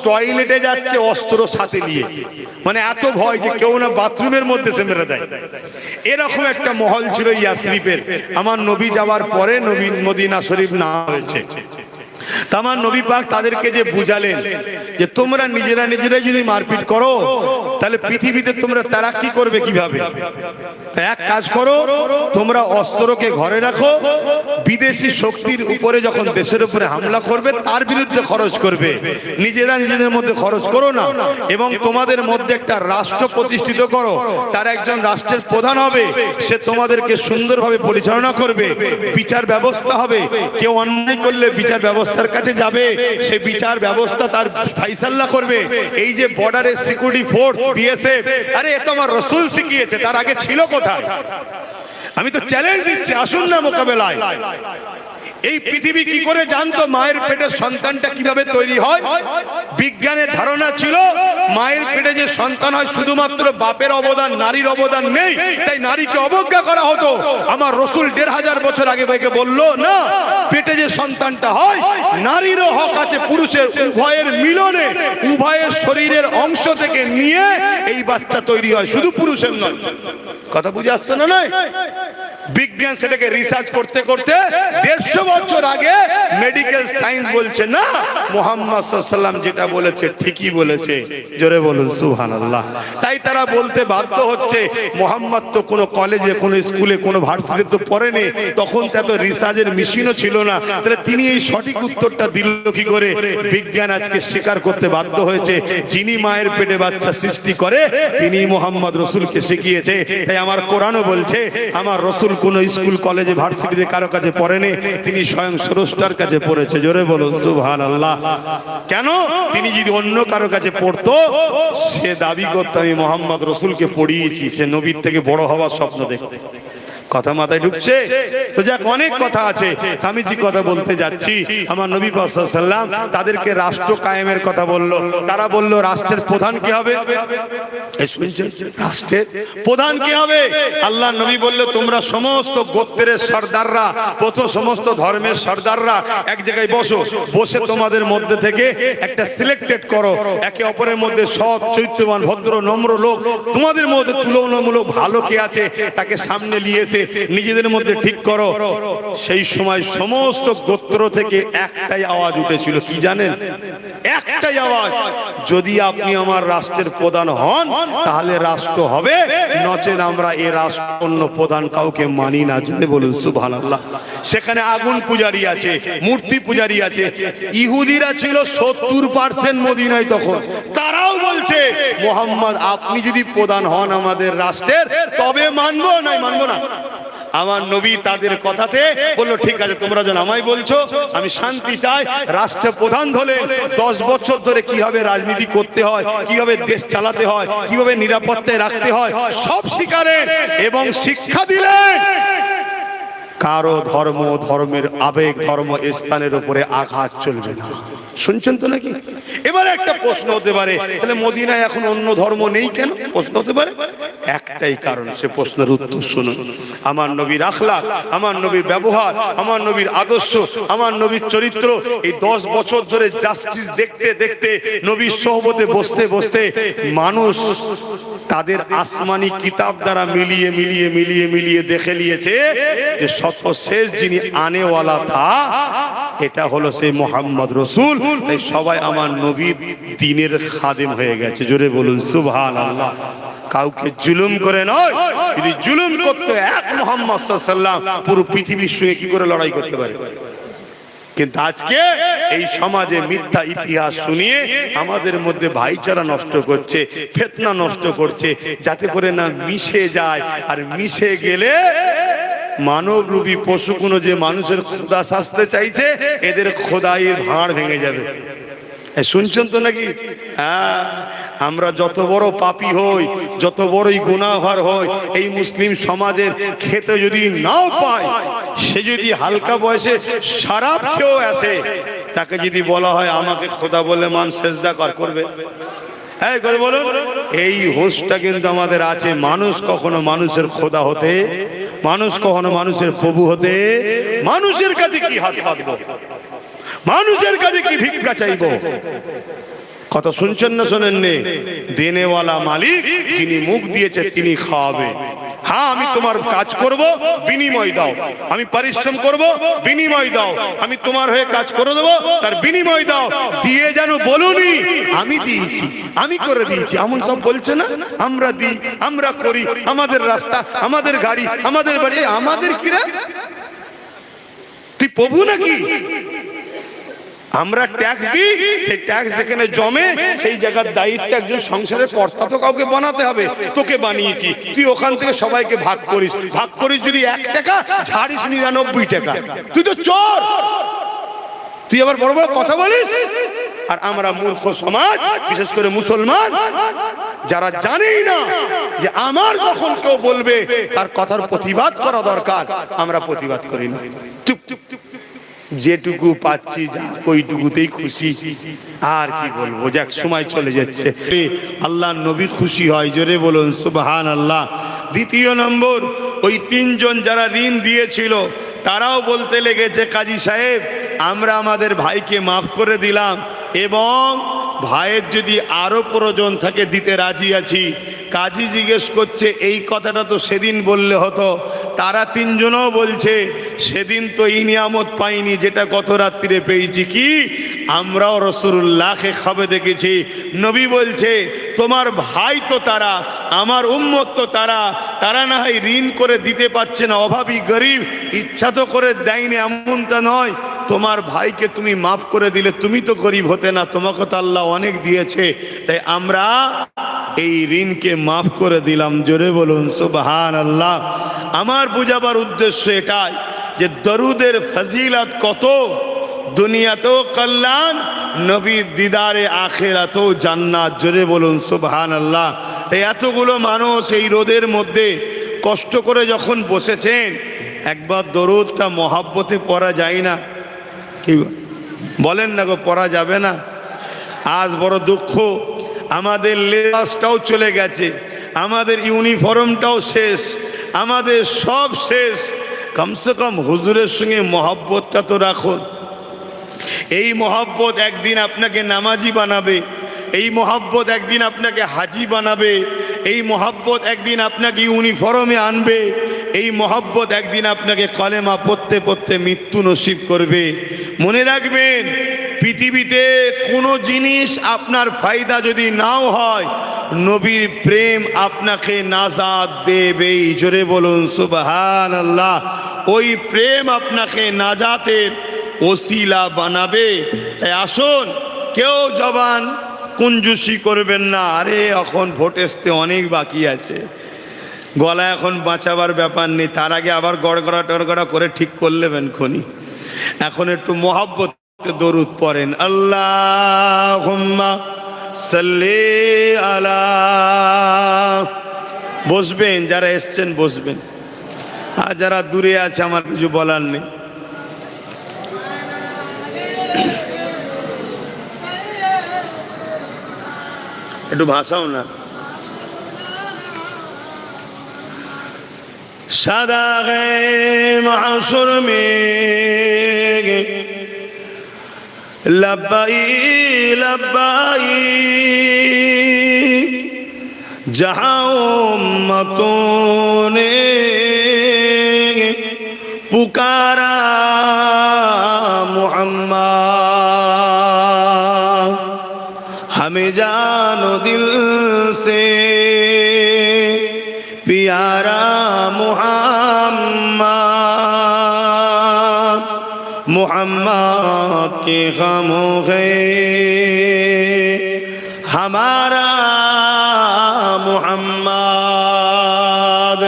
টয়লেটে যাচ্ছে অস্ত্র সাথে নিয়ে, মানে এত ভয় যে কেউ না বাথরুমের মধ্যে সে মেরে দেয়। এরকম একটা মহল ছিল ইয়াসরিবের। আমার নবী যাওয়ার পরে নবী মদিনা শরীফ নাম হয়েছে। আমার নবী পাক তাদেরকে যে বুঝালেন যে তোমরা নিজেরা নিজেরাই যদি মারপিট করো তাহলে পৃথিবীতে তোমরা তারাক্কি করবে কিভাবে? এক কাজ করো, তোমরা অস্ত্রকে ঘরে রাখো, বিদেশি শক্তির উপরে যখন দেশের উপরে হামলা করবে তার বিরুদ্ধে খরচ করবে, নিজেরা নিজেদের মধ্যে খরচ করো না। এবং তোমাদের মধ্যে একটা রাষ্ট্র প্রতিষ্ঠিত করো, তার একজন রাষ্ট্রের প্রধান হবে, সে তোমাদেরকে সুন্দরভাবে পরিচালনা করবে, বিচার ব্যবস্থা হবে, কেউ অন্যায় করলে বিচার ব্যবস্থার কাছে যাবে, সে বিচার ব্যবস্থা তার ফাইসাল্লা করবে। এই যে বর্ডারে সিকিউরিটি ফোর্স বিএসএফ, আরে এ তো আমার রাসূল শিখিয়েছে, তার আগে ছিল কোথায়? আমি তো চ্যালেঞ্জ দিচ্ছি, আসুন না মোকাবেলায়। এই পৃথিবী কি করে জানতো মায়ের পেটের সন্তানটা কিভাবে তৈরি হয়? বিজ্ঞানের ধারণা ছিল মায়ের পেটে যে সন্তান হয় শুধুমাত্র বাপের অবদান, নারীর অবদান নেই, তাই নারীকে অবজ্ঞা করা হতো। আমার রাসূল ১৫০০ বছর আগে ভাইকে বললো না, পেটে যে সন্তানটা হয় নারীরও হক আছে, পুরুষের, উভয়ের মিলনে উভয়ের শরীরের অংশ থেকে নিয়ে এই বাচ্চা তৈরি হয়, শুধু পুরুষের নয়। কথা বুঝে আসছে না? নয়, বিজ্ঞান সেটাকে রিসার্চ করতে করতে ১৫০ বছর আগে মেডিকেল সায়েন্স বলছে না, মুহাম্মদ সাল্লাল্লাহু আলাইহি ওয়াসাল্লাম যেটা বলেছে ঠিকই বলেছে। জোরে বলুন সুবহানাল্লাহ। তাই তারা বলতে বাধ্য হচ্ছে মুহাম্মদ তো কোনো কলেজে, কোনো স্কুলে, কোনো ভার্সিটিতে তো পড়েনি, তখন তো এত রিসার্চের মেশিনও ছিল না, তাহলে তিনি এই সঠিক উত্তরটা দিল কি করে? বিজ্ঞান আজকে স্বীকার করতে বাধ্য হয়েছে যিনি মায়ের পেটে বাচ্চা সৃষ্টি করে তিনি মুহাম্মদ রাসূলকে শিখিয়েছে। তাই আমার কোরআনও বলছে আমার রাসূল কোন স্কুল, কলেজে, ভার্সিটিতে কারো কাছে পড়েনি, তিনি স্বয়ং স্রষ্টার কাছে পড়েছে। জোরে বলুন সুবহানাল্লাহ। কেন? তিনি যদি অন্য কারো কাছে পড়তো, সে দাবি করতো আমি মুহাম্মদ রাসূলকে পড়িয়েছি, সে নবীর থেকে বড় হওয়ার স্বপ্ন দেখতে। কথা মাথায় ঢুকছে তো? যাক, অনেক কথা আছে, আমি যে কথা বলতে যাচ্ছি, আমার নবী পাক সাল্লাল্লাহু আলাইহি ওয়াসাল্লাম তাদেরকে রাষ্ট্র কায়েমের কথা বললো। তারা বললো রাষ্ট্রের প্রধান কি হবে? শুনছেন, রাষ্ট্রের প্রধান কি হবে? আল্লাহ নবী বললো তোমরা সমস্ত গোত্রের সর্দাররা, প্রথম সমস্ত ধর্মের সর্দাররা এক জায়গায় বসো, বসে তোমাদের মধ্যে থেকে একটা সিলেক্টেড করো, একে অপরের মধ্যে সৎ, চরিত্রবান, ভদ্র, নম্র লোক, তোমাদের মধ্যে তুলনামূলক ভালো কে আছে তাকে সামনে নিয়ে এসে নিজেদের মধ্যে ঠিক করো। সেই সময় সমস্ত গোত্র থেকে একটাই আওয়াজ উঠেছিল, কি জানেন? একটাই আওয়াজ, যদি আপনি আমার রাষ্ট্রের প্রধান হন তাহলে রাষ্ট্র হবে, নচেত আমরা এই রাষ্ট্র অন্য প্রধান কাউকে মানি না। যদি বলুন সুবহানাল্লাহ। সেখানে আগুন পূজারি আছে, মূর্তি পূজারি আছে, ইহুদিরা ছিল 70% মদিনায় তখন, তারাও বলছে মুহাম্মদ আপনি যদি প্রধান হন আমাদের রাষ্ট্রের তবে মানবো, নাই মানবো না। আমার নবী তাদের কথাতে বললো ঠিক আছে, তোমরা যেন আমায় বলছো, আমি শান্তি চাই। রাষ্ট্র প্রধান হলে 10 বছর ধরে কিভাবে রাজনীতি করতে হয়, কিভাবে দেশ চালাতে হয়, কিভাবে নিরাপত্তায় রাখতে হয় সব শিখালেন এবং শিক্ষা দিলেন। কারো ধর্ম, ধর্মের আবেগ, ধর্ম স্থানের উপরে আঘাত চলবে না। শুনছেন তো নাকি? এবারে একটা প্রশ্ন হতে পারে, তাহলে মদিনায় এখন অন্য ধর্ম নেই কেন? প্রশ্ন হতে পারে। একটাই কারণ, সে প্রশ্নের উত্তর শুনুন। আমার নবীর আখলাক, আমার নবীর ব্যবহার, আমার নবীর আদর্শ, আমার নবীর চরিত্র, এই 10 বছর ধরে জাস্টিস দেখতে দেখতে, নবীর সোহবতে বসতে বসতে মানুষ তাদের আসমানি কিতাব দ্বারা মিলিয়ে মিলিয়ে মিলিয়ে মিলিয়ে দেখে নিয়েছে যে সর্বশেষ যিনি আনেওয়ালা থা এটা হলো সেই মুহাম্মদ রাসূল। তাই সবাই আমার নবীর দ্বীনের খাদেম হয়ে গেছে। জোরে বলুন সুবহানাল্লাহ। কাউকে জুলুম করে নয়, যদি জুলুম করতে এক মুহাম্মদ সাল্লাল্লাহু আলাইহি ওয়াসাল্লাম পুরো পৃথিবীর সঙ্গে কি করে লড়াই করতে পারে? কিন্তু আজকে এই সমাজে মিথ্যা ইতিহাস শুনিয়ে আমাদের মধ্যে ভাইচারা নষ্ট করছে, ফিতনা নষ্ট করছে, যাতে করে না মিশে যায়। আর মিশে গেলে মানব রূপী পশুগুলো যে মানুষের খোদা সাজতে চাইছে, এদের খোদাইয়ের ভাঁড় ভেঙে যাবে। শুনছেন তো নাকি? হ্যাঁ, আমরা যত বড় পাপী হই, যত বড়ই গুনাহগার হই, এই মুসলিম সমাজের খেতে যদি নাও পায়, সে যদি হালকা বয়সে শরাব খেয়েও আসে, তাকে যদি বলা হয় আমাকে খোদা বলে মান, সেজদা করবে? এই করে বলুন, এই হোশটা কিন্তু আমাদের আছে। মানুষ কখনো মানুষের খোদা হতে, মানুষ কখনো মানুষের প্রভু হতে, মানুষের কাছে কি হাত পাতবো, মানুষের কাছে কি ভিক্ষা চাইবো? কথা শুনছেন না শোনেননি? দেনেওয়ালা মালিক, যিনি মুখ দিয়েছে তিনি খাওয়াবে। হ্যাঁ আমি তোমার কাজ করব, বিনিময় দাও। আমি পরিশ্রম করব, বিনিময় দাও। আমি তোমার হয়ে কাজ করে দেবো, তার বিনিময় দাও। দিয়ে যেন বলুনি আমি দিয়েছি, আমি করে দিয়েছি। এমন সব বলছে না, আমরা দিই, আমরা করি, আমাদের রাস্তা, আমাদের গাড়ি, আমাদের বাড়ি। আমাদের কিরা? তুই প্রভু নাকি? আমরা ট্যাক্স দিই, সেই ট্যাক্স যেখানে জমে সেই জায়গার দায়িত্ব একজন সংসারের কর্তা তো কাউকে বানাতে হবে। তোকে বানিয়েছি, তুই ওখান থেকে সবাইকে ভাগ করিস। ভাগ করিস যদি 1 টাকা, ঝাড়িস 99 টাকা। তুই তো চোর। তুই আবার বড় বড় কথা বলিস। আর আমরা মূর্খ সমাজ, বিশেষ করে মুসলমান, যারা জানেই না যে আমার যখন কেউ বলবে তার কথার প্রতিবাদ করা দরকার, আমরা প্রতিবাদ করি না। চুপ চুপ চুপ, যেটুকু পাচ্ছি যা ওইটুকুতেই খুশি। আর কি বলবো, যাক সময় চলে যাচ্ছে। আল্লাহ নবী খুশি হয়, জোরে বলুন সুবহানাল্লাহ। দ্বিতীয় নম্বর, ওই 3 জন যারা ঋণ দিয়েছিল তারাও বলতে লেগেছে, কাজী সাহেব আমরা আমাদের ভাইকে মাফ করে দিলাম, এবং ভাইয়ের যদি আরো প্রয়োজন থাকে দিতে রাজি আছি। কাজী জিজ্ঞেস করছে, এই কথাটা তো সেদিন বললে হতো। তারা 3 জনও বলছে, সেদিন তো এই নিয়ামত পাইনি যেটা গত রাত্রিরে পেয়েছি। কি? আমরাও রাসূলুল্লাহকে খাবে দেখেছি। নবী বলছে, তোমার ভাই তো তারা, আমার উম্মত তো তারা। তারা না হয় ঋণ করে দিতে পারছে না, অভাবী গরিব, ইচ্ছা তো করে দেয়নি এমনটা নয়। তোমার ভাইকে তুমি মাফ করে দিলে তুমি তো গরিব হতে না, তোমাকে তো আল্লাহ অনেক দিয়েছে। তাই আমরা এই ঋণকে মাফ করে দিলাম। জোরে বলুন সুবহানাল্লাহ। আমার বুঝাবার উদ্দেশ্য এটাই যে দরুদের ফজিলত কত, দুনিয়াতেও কল্যাণ, নবীর দিদারে আখিরাতেও জান্নাত। জোরে বলুন সুবহানাল্লাহ। এই এতগুলো মানুষ এই রোদের মধ্যে কষ্ট করে যখন বসেছেন, একবার দরুদটা মহাব্বতে পড়া যায় না? কি বলেন না গো, পড়া যাবে না? আজ বড় দুঃখ, আমাদের লেবাসটাও চলে গেছে, আমাদের ইউনিফর্মটাও শেষ, আমাদের সব শেষ। কমসে কম হুজুরের সঙ্গে মহব্বতটা তো রাখুন। এই মহব্বত একদিন আপনাকে নামাজি বানাবে, এই মহব্বত একদিন আপনাকে হাজি বানাবে, এই মহব্বত একদিন আপনাকে ইউনিফর্মে আনবে, এই মহব্বত একদিন আপনাকে কলেমা পড়তে পড়তে মৃত্যু নসিব করবে। মনে রাখবেন, পৃথিবীতে কোনো জিনিস আপনার ফায়দা যদি নাও হয়, নবীর প্রেম আপনাকে নাজাত দেবেই। জোরে বলুন সুবহানাল্লাহ। ওই প্রেম আপনাকে নাজাতের ওসিলা বানাবে। তাই আসুন, কেউ জবান কুঞ্জুসি করবেন না। আরে এখন ভোট আসতে অনেক বাকি আছে, গলা এখন বাঁচাবার ব্যাপার নেই। তার আগে আবার গড়গড়া টড়গড়া করে ঠিক করলেবেন খনি। এখন একটু মহব্বত দরুদ পড়েন। আল্লাহুম্মা সাল্লি আলা। বসবেন, যারা এসছেন বসবেন, আর যারা দূরে আছে আমার কিছু বলার নেই। একটু ভাষাও না। सदा गए महशर में लब्बाई लब्बाई, जहाँ उम्मतों ने पुकारा मुहम्मद, हमें जानो दिल से प्यारा मुहम्मद, मुहम्मद के गमों गए हमारा मुहम्मद।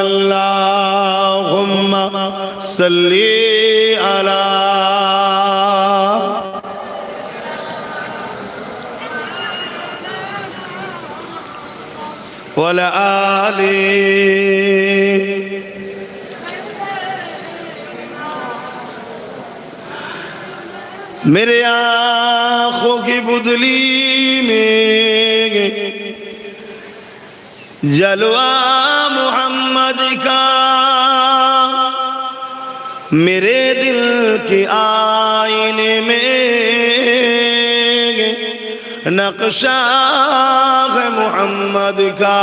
अल्लाहुम्मा सल्ली अला। वला आले। मेरे आँखों की बुदली में जलवा मोहम्मद का, मेरे दिल के आईने में नक्शा है मोहम्मद का।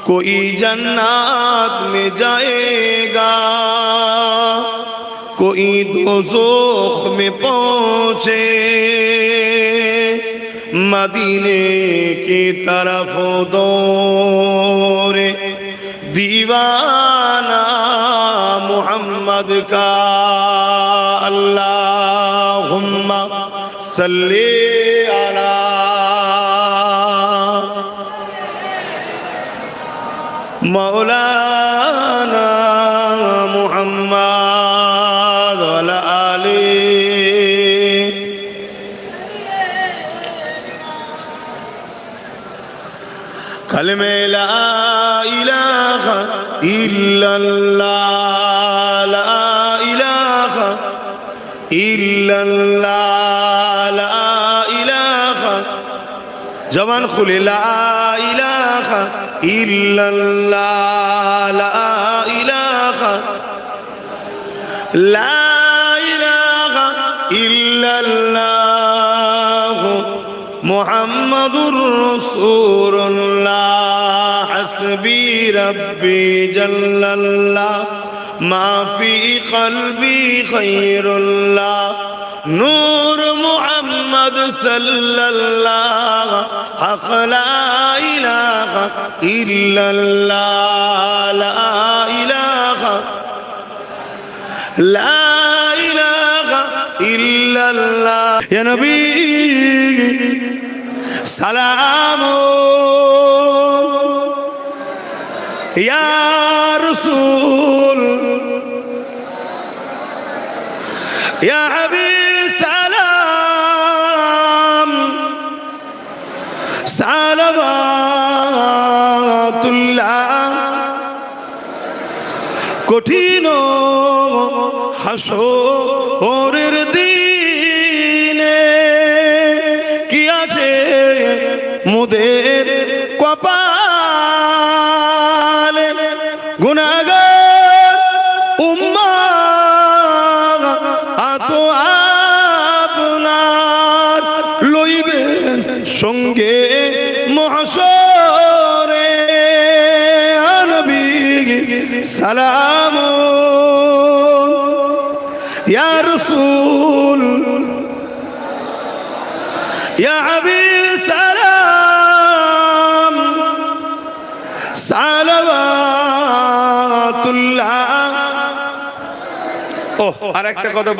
कोई जन्नत में जाएगा, कोई दोज़ख में पहुंचे, मदीने की तरफ दौड़े दीवाना मुहम्मद का। अल्लाहुम्मा सल्ली अला मौलाना मुहम्मद वाला आले। कलमे ला इलाहा इल्लल्लाह, ला इलाहा इल्लल्लाह, ला इलाहा, जवान खुले ला इलाहा इल्लल्लाह, ला इलाहा, ला इलाहा इल्लल्लाह मुहम्मदुर रसूलुल्लाह। हस्बी रब्बी जल्लल्लाह, मा फी क़ल्बी खैरुल्लाह, नूर मुहम्मद सल्लल्लाह, हक़ ला इलाहा इल्लल्लाह, ला इलाहा, ला इलाहा इल्लल्लाह। या नबी सलाम या रसूल या हबीब सलाम सलावतुल्लाह। কঠিন হাসরের দিনে কি আছে মোদের কপালে, গুনাহগার উম্মাহ আতো আপনার লইবেন সঙ্গে মহশরে। নবী সালাম ইয়া রাসূল ইয়া হাবিব সালাম সালাওয়াতুল্লাহ। ও আরেকটা কথা